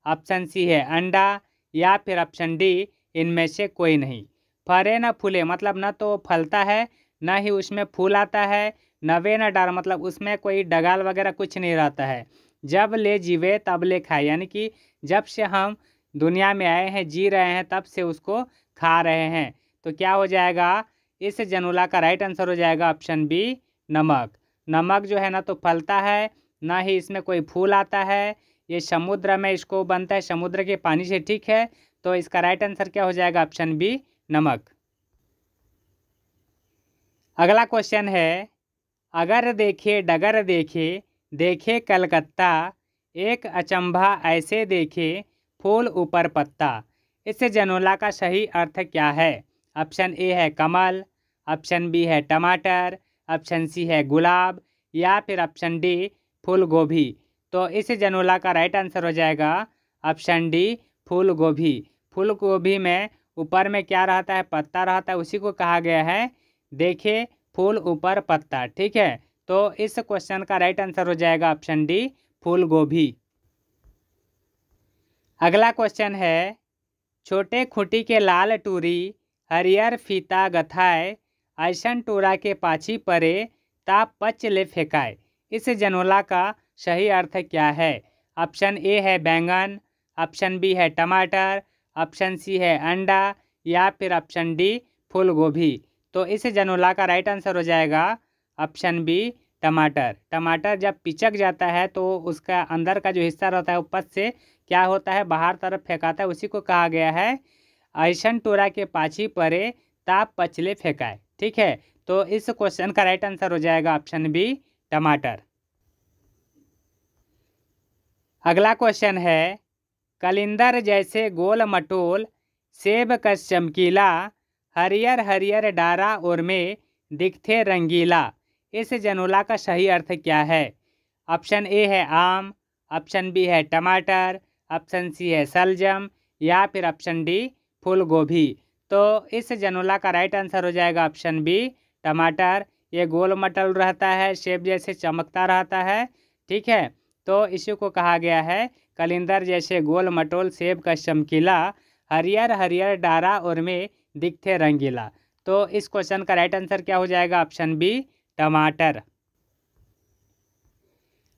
ऑप्शन सी है अंडा या फिर ऑप्शन डी इनमें से कोई नहीं। फरे न फूले मतलब न तो फलता है न ही उसमें फूल आता है, नवे न डार मतलब उसमें कोई डगाल वगैरह कुछ नहीं रहता है। जब ले जीवे तब ले खाए, यानी कि जब से हम दुनिया में आए हैं, जी रहे हैं, तब से उसको खा रहे हैं। तो क्या हो जाएगा? इस जनोला का राइट आंसर हो जाएगा ऑप्शन बी नमक। नमक जो है ना तो फलता है, ना ही इसमें कोई फूल आता है, ये समुद्र में इसको बनता है, समुद्र के पानी से। ठीक है, तो इसका राइट आंसर क्या हो जाएगा? ऑप्शन बी नमक। अगला क्वेश्चन है अगर देखे डगर देखे देखे कलकत्ता, एक अचंभा ऐसे देखे फूल ऊपर पत्ता, इस जनोला का सही अर्थ क्या है? ऑप्शन ए है कमल, ऑप्शन बी है टमाटर, ऑप्शन सी है गुलाब या फिर ऑप्शन डी फूल गोभी। तो इस जनोला का राइट आंसर हो जाएगा ऑप्शन डी फूल गोभी। फूल गोभी में ऊपर में क्या रहता है? पत्ता रहता है, उसी को कहा गया है देखे फूल ऊपर पत्ता। ठीक है, तो इस क्वेश्चन का राइट आंसर हो जाएगा ऑप्शन डी फूल गोभी। अगला क्वेश्चन है छोटे खूंटी के लाल टूरी हरियर फीता गथाए, ऐसन टूरा के पाछी परे ताप पच ले फेंकाए, इस जनोला का सही अर्थ क्या है? ऑप्शन ए है बैंगन, ऑप्शन बी है टमाटर, ऑप्शन सी है अंडा या फिर ऑप्शन डी फूल गोभी। तो इस जनोला का राइट आंसर हो जाएगा ऑप्शन बी टमाटर। टमाटर जब पिचक जाता है तो उसका अंदर का जो हिस्सा रहता है ऊपर से क्या होता है? बाहर तरफ फेंकाता है, उसी को कहा गया है ऐसन टोरा के पाछी परे ताप पचले फेंकाए। ठीक है, तो इस क्वेश्चन का राइट आंसर हो जाएगा ऑप्शन बी टमाटर। अगला क्वेश्चन है कलिंदर जैसे गोल मटोल सेब कस चमकीला, हरियर हरियर डारा और में दिखते रंगीला। इस जनोला का सही अर्थ क्या है? ऑप्शन ए है आम, ऑप्शन बी है टमाटर, ऑप्शन सी है सलजम, या फिर ऑप्शन डी फूल गोभी। तो इस जनोला का राइट आंसर हो जाएगा ऑप्शन बी टमाटर। ये गोल मटल रहता है, सेब जैसे चमकता रहता है। ठीक है, तो इसी को कहा गया है कलिंदर जैसे गोल मटोल सेब का चमकीला, हरियर हरियर डारा और में दिखते रंगीला। तो इस क्वेश्चन का राइट आंसर क्या हो जाएगा? ऑप्शन बी टमाटर।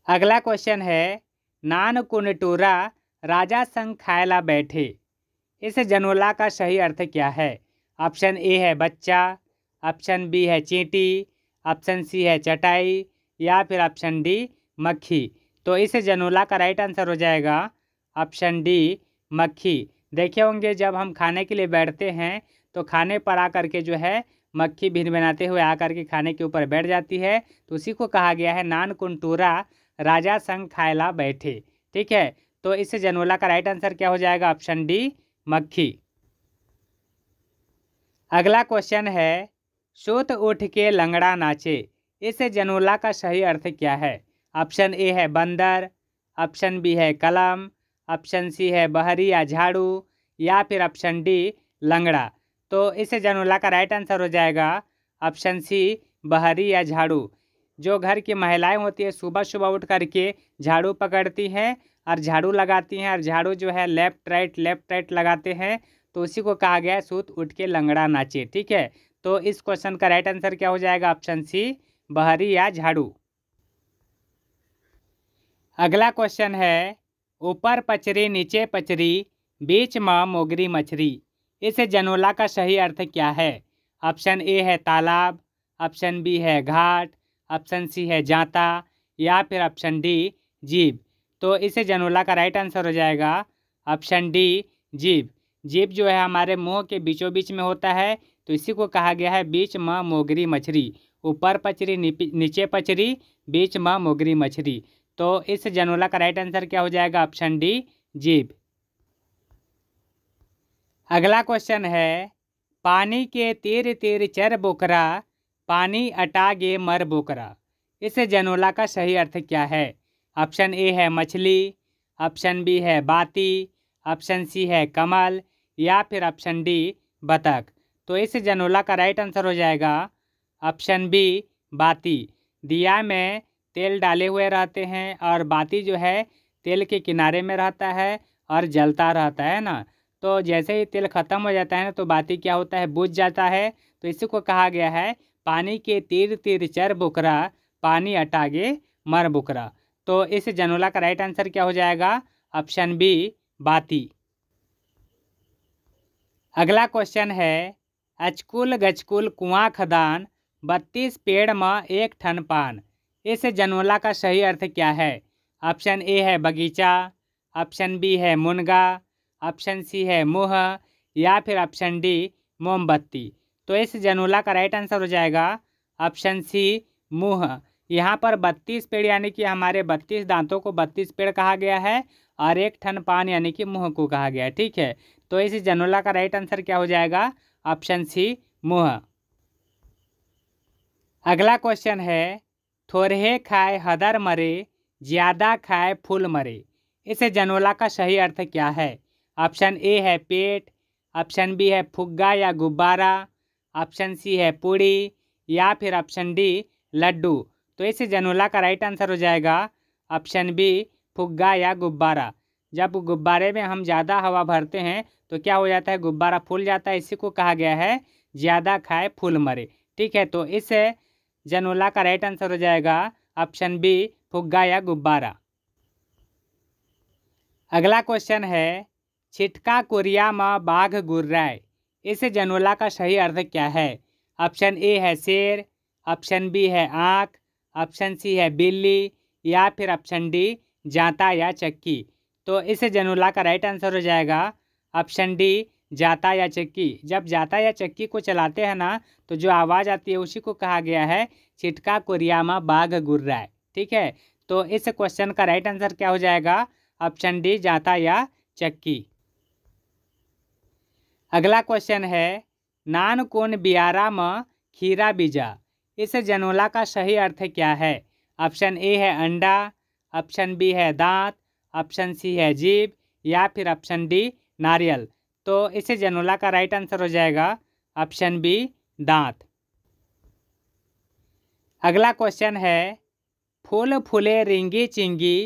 अगला क्वेश्चन है, नान कुनटूरा राजा संग खायला बैठे। इस जनोला का सही अर्थ क्या है? ऑप्शन ए है बच्चा, ऑप्शन बी है चींटी, ऑप्शन सी है चटाई, या फिर ऑप्शन डी मक्खी। तो इस जनोला का राइट आंसर हो जाएगा ऑप्शन डी मक्खी। देखे होंगे जब हम खाने के लिए बैठते हैं तो खाने पर आकर के जो है मक्खी भिन बनाते हुए आकर के खाने के ऊपर बैठ जाती है, तो उसी को कहा गया है नान कुंटूरा राजा संग खायला बैठे। ठीक है, तो इस जनोला का राइट आंसर क्या हो जाएगा? ऑप्शन डी मक्खी। अगला क्वेश्चन है, सुत उठ के लंगड़ा नाचे। इस जनोला का सही अर्थ क्या है? ऑप्शन ए है बंदर, ऑप्शन बी है कलम, ऑप्शन सी है बहरी या झाड़ू, या फिर ऑप्शन डी लंगड़ा। तो इस जनोला का राइट आंसर हो जाएगा ऑप्शन सी बहरी या झाड़ू। जो घर की महिलाएं होती है सुबह सुबह उठ करके झाड़ू पकड़ती हैं और झाड़ू लगाती हैं, और झाड़ू जो है लेफ्ट राइट लगाते हैं, तो उसी को कहा गया है सूत उठ के लंगड़ा नाचे। ठीक है, तो इस क्वेश्चन का राइट आंसर क्या हो जाएगा? ऑप्शन सी बहरी या झाड़ू। अगला क्वेश्चन है, ऊपर पचरी नीचे पचरी बीच में मोगरी मछली। इस जनोला का सही अर्थ क्या है? ऑप्शन ए है तालाब, ऑप्शन बी है घाट, ऑप्शन सी है जांता, या फिर ऑप्शन डी जीभ। तो इस जनोला का राइट आंसर हो जाएगा ऑप्शन डी जीभ। जीभ जो है हमारे मुंह के बीचों बीच में होता है, तो इसी को कहा गया है बीच में मोगरी मछली। ऊपर पचरी नीचे पचरी बीच में मोगरी मछली। तो इस जनोला का राइट आंसर क्या हो जाएगा? ऑप्शन डी जीभ। अगला क्वेश्चन है, पानी के तीर तीर चर बोकरा पानी अटागे मर बोकरा। इस जनोला का सही अर्थ क्या है? ऑप्शन ए है मछली, ऑप्शन बी है बाती, ऑप्शन सी है कमल, या फिर ऑप्शन डी बतख। तो इस जनोला का राइट आंसर हो जाएगा ऑप्शन बी बाती। दिया में तेल डाले हुए रहते हैं और बाती जो है तेल के किनारे में रहता है और जलता रहता है ना। तो जैसे ही तेल ख़त्म हो जाता है ना तो बाती क्या होता है? बुझ जाता है। तो इसी को कहा गया है पानी के तीर तीर चर बुकरा पानी अटागे मर बुकरा। तो इस जनोला का राइट आंसर क्या हो जाएगा? ऑप्शन बी बाती। अगला क्वेश्चन है, अचकुल गचकुल कुआं खदान 32 पेड़ में एक ठन पान। इस जनोला का सही अर्थ क्या है? ऑप्शन ए है बगीचा, ऑप्शन बी है मुनगा, ऑप्शन सी है मुँह, या फिर ऑप्शन डी मोमबत्ती। तो इस जनोला का राइट आंसर हो जाएगा ऑप्शन सी मुँह। यहाँ पर 32 पेड़ यानी कि हमारे 32 दांतों को 32 पेड़ कहा गया है, और एक ठन पान यानी कि मुँह को कहा गया है। ठीक है, तो इस जनोला का राइट आंसर क्या हो जाएगा? ऑप्शन सी मुँह। अगला क्वेश्चन है, थोड़े खाए हदर मरे ज़्यादा खाए फूल मरे। इस जनोला का सही अर्थ क्या है? ऑप्शन ए है पेट, ऑप्शन बी है फुग्गा या गुब्बारा, ऑप्शन सी है पूड़ी, या फिर ऑप्शन डी लड्डू। तो इस जनोला का राइट आंसर हो जाएगा ऑप्शन बी फुग्गा या गुब्बारा। जब गुब्बारे में हम ज़्यादा हवा भरते हैं तो क्या हो जाता है? गुब्बारा फूल जाता है। इसी को कहा गया है ज़्यादा खाए फूल मरे। ठीक है, तो इस जनोला का राइट आंसर हो जाएगा ऑप्शन बी फुग्गा या गुब्बारा। अगला क्वेश्चन है, छिटका कुरिया में बाघ गुर्राए। इस जनोला का सही अर्थ क्या है? ऑप्शन ए है शेर, ऑप्शन बी है आँख, ऑप्शन सी है बिल्ली, या फिर ऑप्शन डी जांता या चक्की। तो इस जनोला का राइट आंसर हो जाएगा ऑप्शन डी जाता या चक्की। जब जाता या चक्की को चलाते हैं ना तो जो आवाज़ आती है उसी को कहा गया है छिटका कुरिया में बाघ गुर्राए। ठीक है, तो इस क्वेश्चन का राइट आंसर क्या हो जाएगा? ऑप्शन डी जाता या चक्की। अगला क्वेश्चन है नान कोन बियारा म खीरा बीजा, इस जनोला का सही अर्थ क्या है? ऑप्शन ए है अंडा, ऑप्शन बी है दांत, ऑप्शन सी है जीभ या फिर ऑप्शन डी नारियल। तो इस जनोला का राइट आंसर हो जाएगा ऑप्शन बी दांत। अगला क्वेश्चन है फूल फूले रिंगी चिंगी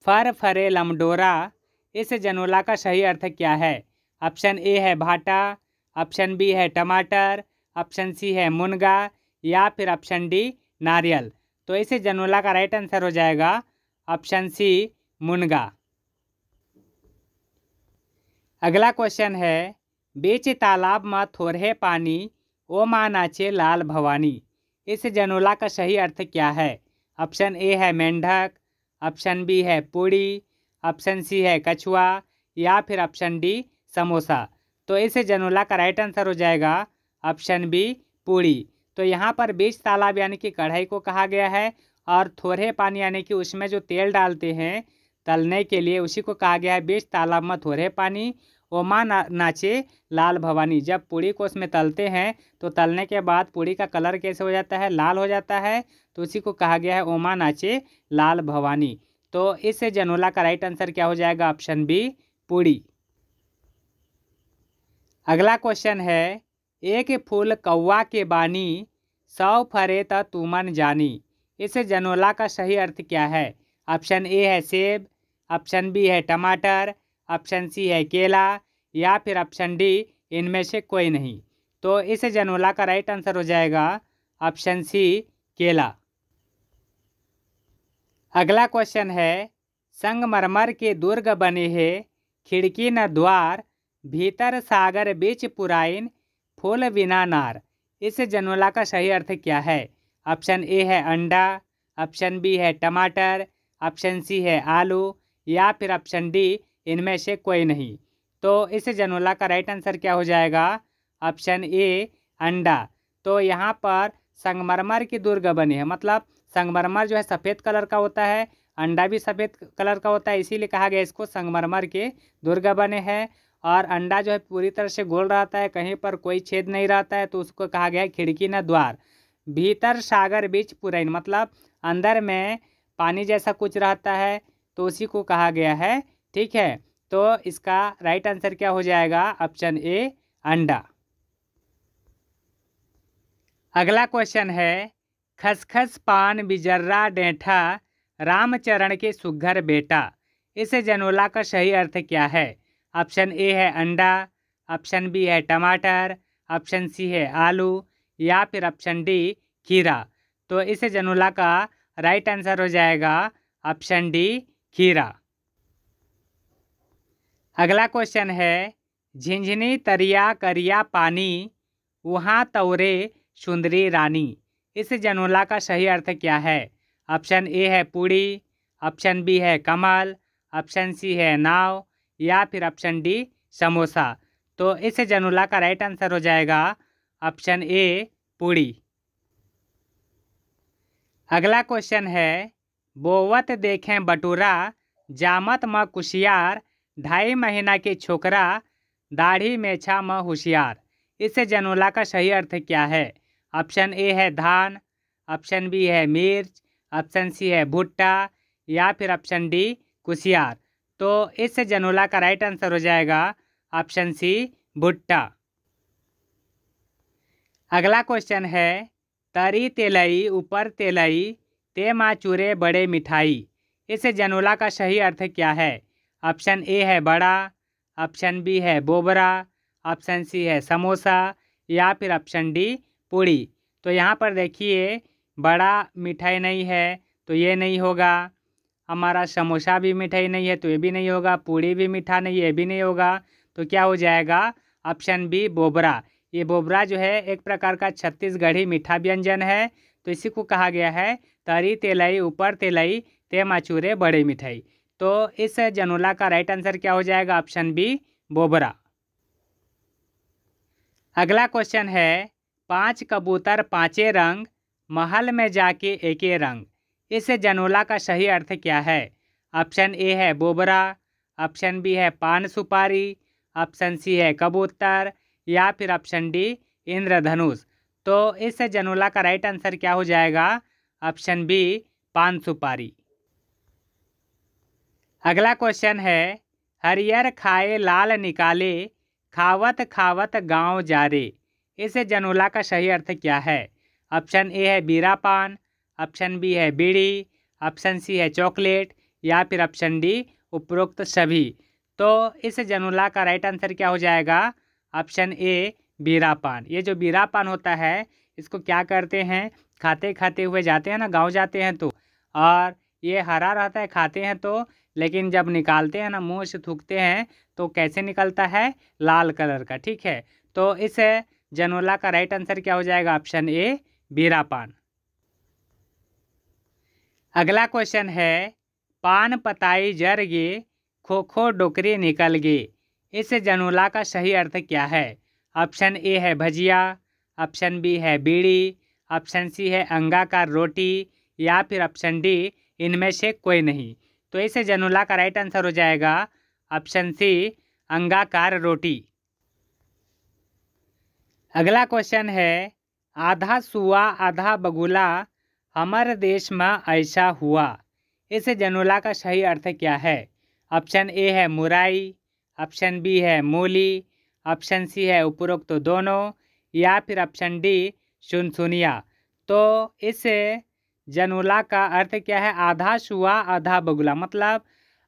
फर फरे लमडोरा, इस जनोला का सही अर्थ क्या है? ऑप्शन ए है भाटा, ऑप्शन बी है टमाटर, ऑप्शन सी है मुनगा या फिर ऑप्शन डी नारियल। तो इस जनोला का राइट आंसर हो जाएगा ऑप्शन सी मुनगा। अगला क्वेश्चन है बीच तालाब में थोड़े पानी ओ माँ नाचे लाल भवानी, इस जनोला का सही अर्थ क्या है? ऑप्शन ए है मेंढक, ऑप्शन बी है पूड़ी, ऑप्शन सी है कछुआ या फिर ऑप्शन डी समोसा। तो इस जनोला का राइट आंसर हो जाएगा ऑप्शन बी पूड़ी। तो यहाँ पर बीच तालाब यानी कि कढ़ाई को कहा गया है और थोड़े पानी यानी कि उसमें जो तेल डालते हैं तलने के लिए उसी को कहा गया है बीच तालाब में थोड़े पानी ओ माँ नाचे लाल भवानी। जब पूड़ी को उसमें तलते हैं तो तलने के बाद पूड़ी का कलर कैसे हो जाता है? लाल हो जाता है। तो उसी को कहा गया है ओ माँ नाचे लाल भवानी। तो इस जनोला का राइट आंसर क्या हो जाएगा? ऑप्शन बी पूड़ी। अगला क्वेश्चन है एक फूल कौवा के बानी 100 फरे त तुमन जानी, इस जनोला का सही अर्थ क्या है? ऑप्शन ए है सेब, ऑप्शन बी है टमाटर, ऑप्शन सी है केला या फिर ऑप्शन डी इनमें से कोई नहीं। तो इस जनोला का राइट आंसर हो जाएगा ऑप्शन सी केला। अगला क्वेश्चन है संगमरमर के दुर्ग बने हैं खिड़की न द्वार, भीतर सागर बीच पुराइन फूल बिना नार, इस जनोला का सही अर्थ क्या है? ऑप्शन ए है अंडा, ऑप्शन बी है टमाटर, ऑप्शन सी है आलू या फिर ऑप्शन डी इनमें से कोई नहीं। तो इस जनोला का राइट आंसर क्या हो जाएगा? ऑप्शन ए अंडा। तो यहाँ पर संगमरमर की दुर्ग बनी है, मतलब संगमरमर जो है सफ़ेद कलर का होता है, अंडा भी सफ़ेद कलर का होता है, इसीलिए कहा गया इसको संगमरमर के दुर्ग बने हैं। और अंडा जो है पूरी तरह से गोल रहता है, कहीं पर कोई छेद नहीं रहता है, तो उसको कहा गया है खिड़की न द्वार। भीतर सागर बीच पुरैन, मतलब अंदर में पानी जैसा कुछ रहता है, तो उसी को कहा गया है। ठीक है, तो इसका राइट आंसर क्या हो जाएगा? ऑप्शन ए अंडा। अगला क्वेश्चन है खसखस पान बिजर्रा डेठा रामचरण के सुघर बेटा, इस जनोला का सही अर्थ क्या है? ऑप्शन ए है अंडा, ऑप्शन बी है टमाटर, ऑप्शन सी है आलू या फिर ऑप्शन डी खीरा। तो इस जनोला का राइट आंसर हो जाएगा ऑप्शन डी खीरा। अगला क्वेश्चन है झिंझनी तरिया करिया पानी वहाँ तौरे सुंदरी रानी, इस जनोला का सही अर्थ क्या है? ऑप्शन ए है पूड़ी, ऑप्शन बी है कमल, ऑप्शन सी है नाव या फिर ऑप्शन डी समोसा। तो इस जनोला का राइट आंसर हो जाएगा ऑप्शन ए पूड़ी। अगला क्वेश्चन है बोवत देखें बटूरा जामत म कुशियार 2.5 महीना के छोकरा दाढ़ी मेछा म होशियार, इस जनोला का सही अर्थ क्या है? ऑप्शन ए है धान, ऑप्शन बी है मिर्च, ऑप्शन सी है भुट्टा या फिर ऑप्शन डी कुशियार। तो इस जनोला का राइट आंसर हो जाएगा ऑप्शन सी भुट्टा। अगला क्वेश्चन है तरी तेलई ऊपर तेलई ते माँ चूरे बड़े मिठाई, इस जनोला का सही अर्थ क्या है? ऑप्शन ए है बड़ा, ऑप्शन बी है बोबरा, ऑप्शन सी है समोसा या फिर ऑप्शन डी पूड़ी। तो यहाँ पर देखिए बड़ा मिठाई नहीं है तो ये नहीं होगा, हमारा समोसा भी मिठाई नहीं है तो ये भी नहीं होगा, पूड़ी भी मीठा नहीं है ये भी नहीं होगा। तो क्या हो जाएगा? ऑप्शन बी बोबरा। ये बोबरा जो है एक प्रकार का छत्तीसगढ़ी मीठा व्यंजन है, तो इसी को कहा गया है तरी तेलई ऊपर तेलई ते माचूरे बड़े मिठाई। तो इस जनोला का राइट आंसर क्या हो जाएगा? ऑप्शन बी बोबरा। अगला क्वेश्चन है 5 कबूतर 5 रंग महल में जाके एके रंग, इस जनोला का सही अर्थ क्या है? ऑप्शन ए है बोबरा, ऑप्शन बी है पान सुपारी, ऑप्शन सी है कबूतर या फिर ऑप्शन डी इंद्रधनुष। तो इस जनोला का राइट आंसर क्या हो जाएगा? ऑप्शन बी पान सुपारी। अगला क्वेश्चन है, हरियर खाए लाल निकाले, खावत खावत गांव जा रे। इस जनोला का सही अर्थ क्या है? ऑप्शन ए है बीरा पान, ऑप्शन बी है बीड़ी, ऑप्शन सी है चॉकलेट, या फिर ऑप्शन डी उपरोक्त सभी। तो इस जनोला का राइट आंसर क्या हो जाएगा? ऑप्शन ए बीरा पान। ये जो बीरा पान होता है इसको क्या करते हैं, खाते खाते हुए जाते हैं ना, गांव जाते हैं तो, और ये हरा रहता है खाते हैं तो, लेकिन जब निकालते हैं ना, मुंह से थूकते हैं तो कैसे निकलता है? लाल कलर का। ठीक है, तो इस जनोला का राइट आंसर क्या हो जाएगा? ऑप्शन ए बीरा पान। अगला क्वेश्चन है, पान पताई जर गे, खो खो डोकरी निकल गे। इस जनोला का सही अर्थ क्या है? ऑप्शन ए है भजिया, ऑप्शन बी है बीड़ी, ऑप्शन सी है अंगाकार रोटी, या फिर ऑप्शन डी इनमें से कोई नहीं। तो इस जनोला का राइट आंसर हो जाएगा ऑप्शन सी अंगाकार रोटी। अगला क्वेश्चन है, आधा सुआ आधा बगुला, हमारे देश में ऐसा हुआ। इस जनोला का सही अर्थ क्या है? ऑप्शन ए है मुराई, ऑप्शन बी है मूली, ऑप्शन सी है उपरोक्त तो दोनों, या फिर ऑप्शन डी सुनसुनिया। तो इस जनोला का अर्थ क्या है? आधा सुआ आधा बगुला, मतलब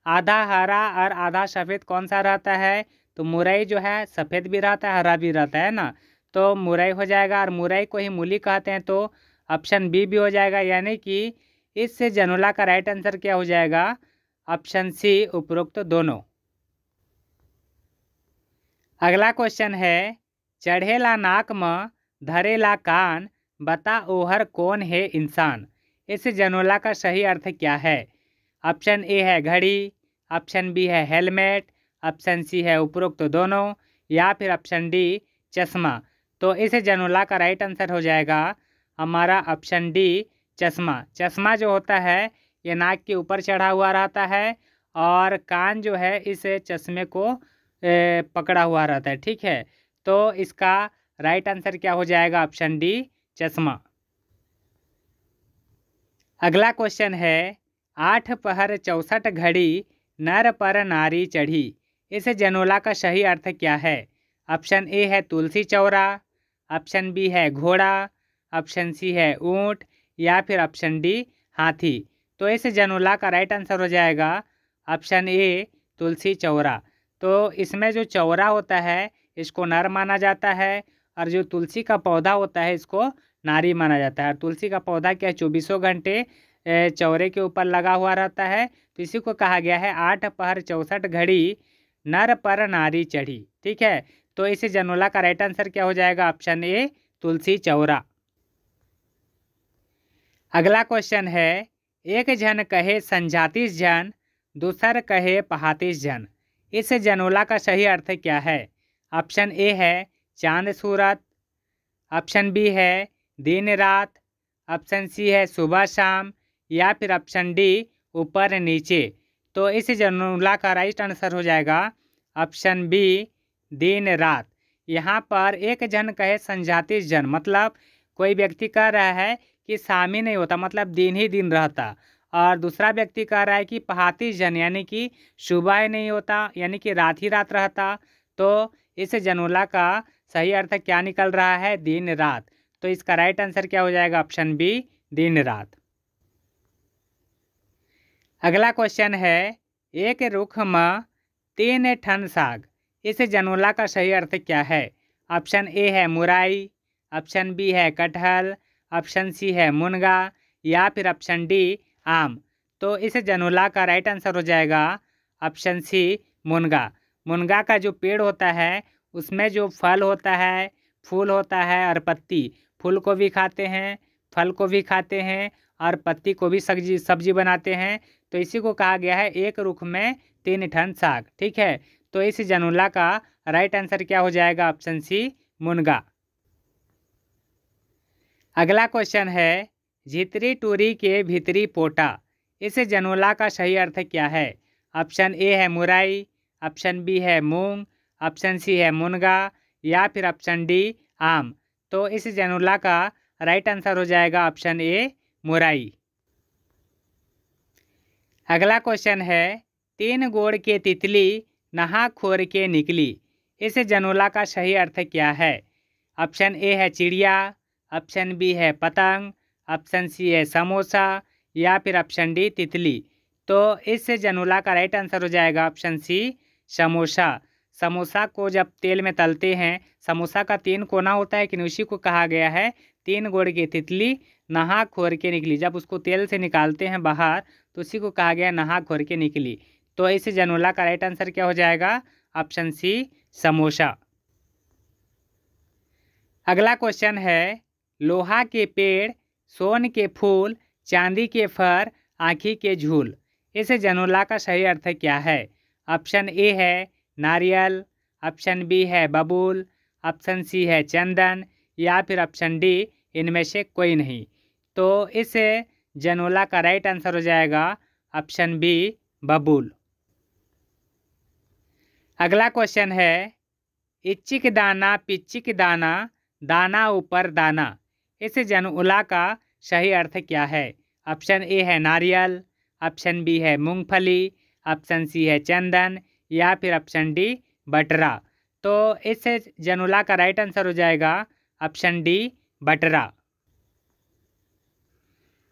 आधा हरा और आधा सफ़ेद कौन सा रहता है? तो मुरई जो है सफ़ेद भी रहता है, हरा भी रहता है ना, तो मुरई हो जाएगा, और मुरई को ही मूली कहते हैं, तो ऑप्शन बी भी हो जाएगा। यानी कि इस जनोला का राइट आंसर क्या हो जाएगा? ऑप्शन सी उपरोक्त दोनों। अगला क्वेश्चन है, चढ़ेला नाक में धरेला कान, बता ओहर कौन है इंसान। इस जनोला का सही अर्थ क्या है? ऑप्शन ए है घड़ी, ऑप्शन बी है हेलमेट, ऑप्शन सी है उपरोक्त दोनों, या फिर ऑप्शन डी चश्मा। तो इस जनोला का राइट आंसर हो जाएगा हमारा ऑप्शन डी चश्मा। चश्मा जो होता है ये नाक के ऊपर चढ़ा हुआ रहता है, और कान जो है इस चश्मे को पकड़ा हुआ रहता है। ठीक है, तो इसका राइट आंसर क्या हो जाएगा? ऑप्शन डी चश्मा। अगला क्वेश्चन है, 8 पहर 64 घड़ी, नर पर नारी चढ़ी। इस जनोला का सही अर्थ क्या है? ऑप्शन ए है तुलसी चौरा, ऑप्शन बी है घोड़ा, ऑप्शन सी है ऊंट, या फिर ऑप्शन डी हाथी। तो इस जनोला का राइट आंसर हो जाएगा ऑप्शन ए तुलसी चौरा। तो इसमें जो चौरा होता है इसको नर माना जाता है, और जो तुलसी का पौधा होता है इसको नारी माना जाता है। और तुलसी का पौधा क्या है? 24 घंटे चौरे के ऊपर लगा हुआ रहता है, तो इसी को कहा गया है 8 पहर 64 घड़ी, नर पर नारी चढ़ी। ठीक है, तो इस जनोला का राइट आंसर क्या हो जाएगा? ऑप्शन ए तुलसी चौरा। अगला क्वेश्चन है, एक जन कहे संजातीस जन, दूसर कहे पहातीस जन। इस जनोला का सही अर्थ क्या है? ऑप्शन ए है चांद सूरत, ऑप्शन बी है दिन रात, ऑप्शन सी है सुबह शाम, या फिर ऑप्शन डी ऊपर नीचे। तो इस जनोला का राइट आंसर हो जाएगा ऑप्शन बी दिन रात। यहाँ पर एक जन कहे संजातीस जन, मतलब कोई व्यक्ति कह रहा है कि शामी नहीं होता, मतलब दिन ही दिन रहता, और दूसरा व्यक्ति कह रहा है कि पहातीस जन, यानी कि सुबह ही नहीं होता, यानी कि रात ही रात रहता। तो इस जनोला का सही अर्थ क्या निकल रहा है? दिन रात। तो इसका राइट आंसर क्या हो जाएगा? ऑप्शन बी दिन रात। अगला क्वेश्चन है, एक रुख में 3 ठन साग। इस जनोला का सही अर्थ क्या है? ऑप्शन ए है मुराई, ऑप्शन बी है कटहल, ऑप्शन सी है मुनगा, या फिर ऑप्शन डी आम। तो इस जनोला का राइट आंसर हो जाएगा ऑप्शन सी मुनगा। मुनगा का जो पेड़ होता है उसमें जो फल होता है, फूल होता है और पत्ती, फूल को भी खाते हैं, फल को भी खाते हैं, और पत्ती को भी सब्जी बनाते हैं। तो इसी को कहा गया है एक रुख में 3 ठन साग। ठीक है, तो इस जनोला का राइट आंसर क्या हो जाएगा? ऑप्शन सी मुनगा। अगला क्वेश्चन है, झितरी टूरी के भीतरी पोटा। इस जनोला का सही अर्थ क्या है? ऑप्शन ए है मुराई, ऑप्शन बी है मूंग, ऑप्शन सी है मुनगा, या फिर ऑप्शन डी आम। तो इस जनोला का राइट आंसर हो जाएगा ऑप्शन ए मुरई। अगला क्वेश्चन है, 3 गोड़ के तितली नहा खोर के निकली। इस जनोला का सही अर्थ क्या है? ऑप्शन ए है चिड़िया, ऑप्शन बी है पतंग, ऑप्शन सी है समोसा या फिर ऑप्शन डी तितली। तो इस जनोला का राइट आंसर हो जाएगा ऑप्शन सी समोसा। समोसा को जब तेल में तलते हैं, समोसा का 3 कोना होता है, लेकिन उसी को कहा गया है 3 गोड़ की तितली नहा खोर के निकली। जब उसको तेल से निकालते हैं बाहर तो उसी को कहा गया नहा खोर के निकली। तो इस जनोला का राइट आंसर क्या हो जाएगा? Option C samosa. अगला क्वेश्चन है, लोहा के पेड़, सोन के फूल, चांदी के फर, आँखी के झूल। इस जनोला का सही अर्थ क्या है? ऑप्शन ए है नारियल, ऑप्शन बी है बबूल, ऑप्शन सी है चंदन या फिर ऑप्शन डी इनमें से कोई नहीं। तो इस जनोला का राइट आंसर हो जाएगा ऑप्शन बी बबूल। अगला क्वेश्चन है, इच्चिक दाना पिच्चिक दाना, दाना ऊपर दाना। इस जनोला का सही अर्थ क्या है? ऑप्शन ए है नारियल, ऑप्शन बी है मूंगफली, ऑप्शन सी है चंदन या फिर ऑप्शन डी बटरा। तो इस जनोला का राइट आंसर हो जाएगा ऑप्शन डी बटरा।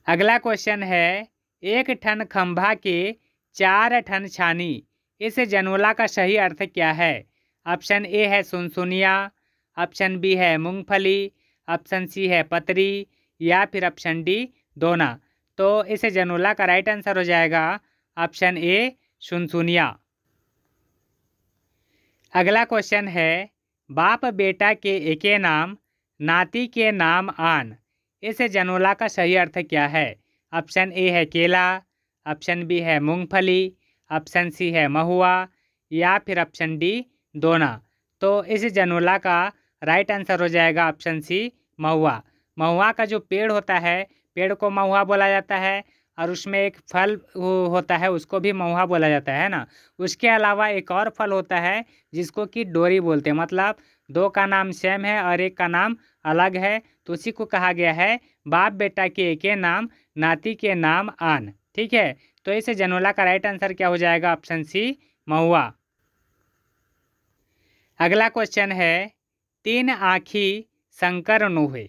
अगला क्वेश्चन है, 1 ठन खंभा के 4 ठन छानी। इस जनोला का सही अर्थ क्या है? ऑप्शन ए है सुनसुनिया, ऑप्शन बी है मूंगफली, ऑप्शन सी है पतरी या फिर ऑप्शन डी दोना। तो इस जनोला का राइट आंसर हो जाएगा ऑप्शन ए सुनसुनिया। अगला क्वेश्चन है, बाप बेटा के एके नाम, नाती के नाम आन। इस जनोला का सही अर्थ क्या है? ऑप्शन ए है केला, ऑप्शन बी है मूंगफली, ऑप्शन सी है महुआ या फिर ऑप्शन डी दोना। तो इस जनोला का राइट आंसर हो जाएगा ऑप्शन सी महुआ। महुआ का जो पेड़ होता है, पेड़ को महुआ बोला जाता है और उसमें एक फल होता है उसको भी महुआ बोला जाता है ना। उसके अलावा एक और फल होता है जिसको कि डोरी बोलते हैं, मतलब 2 का नाम सेम है और एक का नाम अलग है, तो उसी को कहा गया है बाप बेटा के एके नाम, नाती के नाम आन। ठीक है, तो इस जनोला का राइट आंसर क्या हो जाएगा? ऑप्शन सी महुआ। अगला क्वेश्चन है, 3 आँखी शंकर नोहे,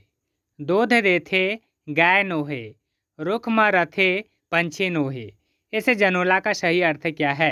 दूध देथे गाय नोहे, रुख म रथे पंछी नोहे। इस जनोला का सही अर्थ क्या है?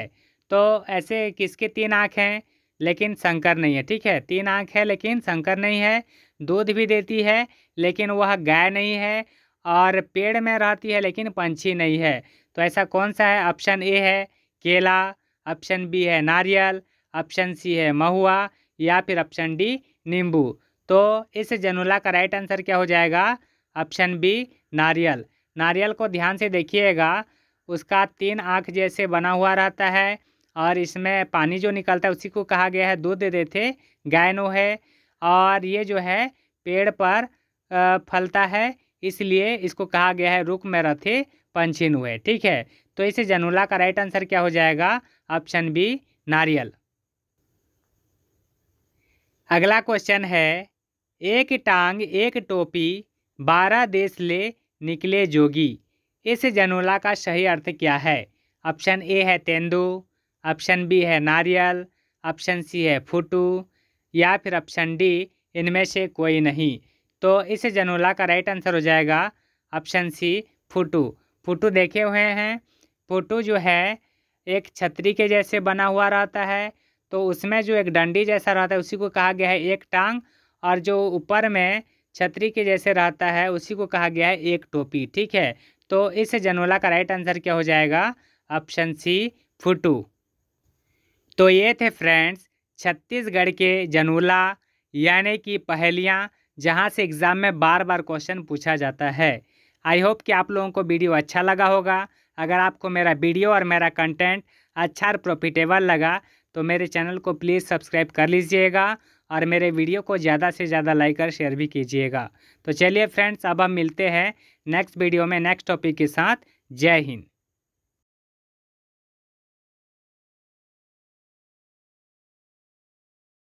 तो ऐसे किसके 3 आँख हैं लेकिन शंकर नहीं है? ठीक है, 3 आँख है लेकिन शंकर नहीं है, दूध भी देती है लेकिन वह गाय नहीं है, और पेड़ में रहती है लेकिन पंछी नहीं है। तो ऐसा कौन सा है? ऑप्शन ए है केला, ऑप्शन बी है नारियल, ऑप्शन सी है महुआ या फिर ऑप्शन डी नींबू। तो इस जनोला का राइट आंसर क्या हो जाएगा? ऑप्शन बी नारियल। नारियल को ध्यान से देखिएगा, उसका 3 आँख जैसे बना हुआ रहता है और इसमें पानी जो निकलता है उसी को कहा गया है दूध देते गाय नो है, और ये जो है पेड़ पर फलता है, इसलिए इसको कहा गया है रुख में रथे पंछी नु है। ठीक है, तो इस जनोला का राइट आंसर क्या हो जाएगा? ऑप्शन बी नारियल। अगला क्वेश्चन है, 1 टांग 1 टोपी, 12 देश ले निकले जोगी। इस जनोला का सही अर्थ क्या है? ऑप्शन ए है तेंदू, ऑप्शन बी है नारियल, ऑप्शन सी है फुटू या फिर ऑप्शन डी इनमें से कोई नहीं। तो इस जनोला का राइट आंसर हो जाएगा ऑप्शन सी फुटू। फुटू देखे हुए हैं, फुटू जो है एक छतरी के जैसे बना हुआ रहता है, तो उसमें जो एक डंडी जैसा रहता है उसी को कहा गया है 1 टांग, और जो ऊपर में छतरी के जैसे रहता है उसी को कहा गया है 1 टोपी। ठीक है, तो इस जनोला का राइट आंसर क्या हो जाएगा? ऑप्शन सी फुटू। तो ये थे फ्रेंड्स छत्तीसगढ़ के जनोला यानी कि पहेलियाँ, जहाँ से एग्ज़ाम में बार बार क्वेश्चन पूछा जाता है। आई होप कि आप लोगों को वीडियो अच्छा लगा होगा। अगर आपको मेरा वीडियो और मेरा कंटेंट अच्छा और प्रॉफिटेबल लगा तो मेरे चैनल को प्लीज़ सब्सक्राइब कर लीजिएगा और मेरे वीडियो को ज़्यादा से ज़्यादा लाइक और शेयर भी कीजिएगा। तो चलिए फ्रेंड्स, अब हम मिलते हैं नेक्स्ट वीडियो में नेक्स्ट टॉपिक के साथ। जय हिंद।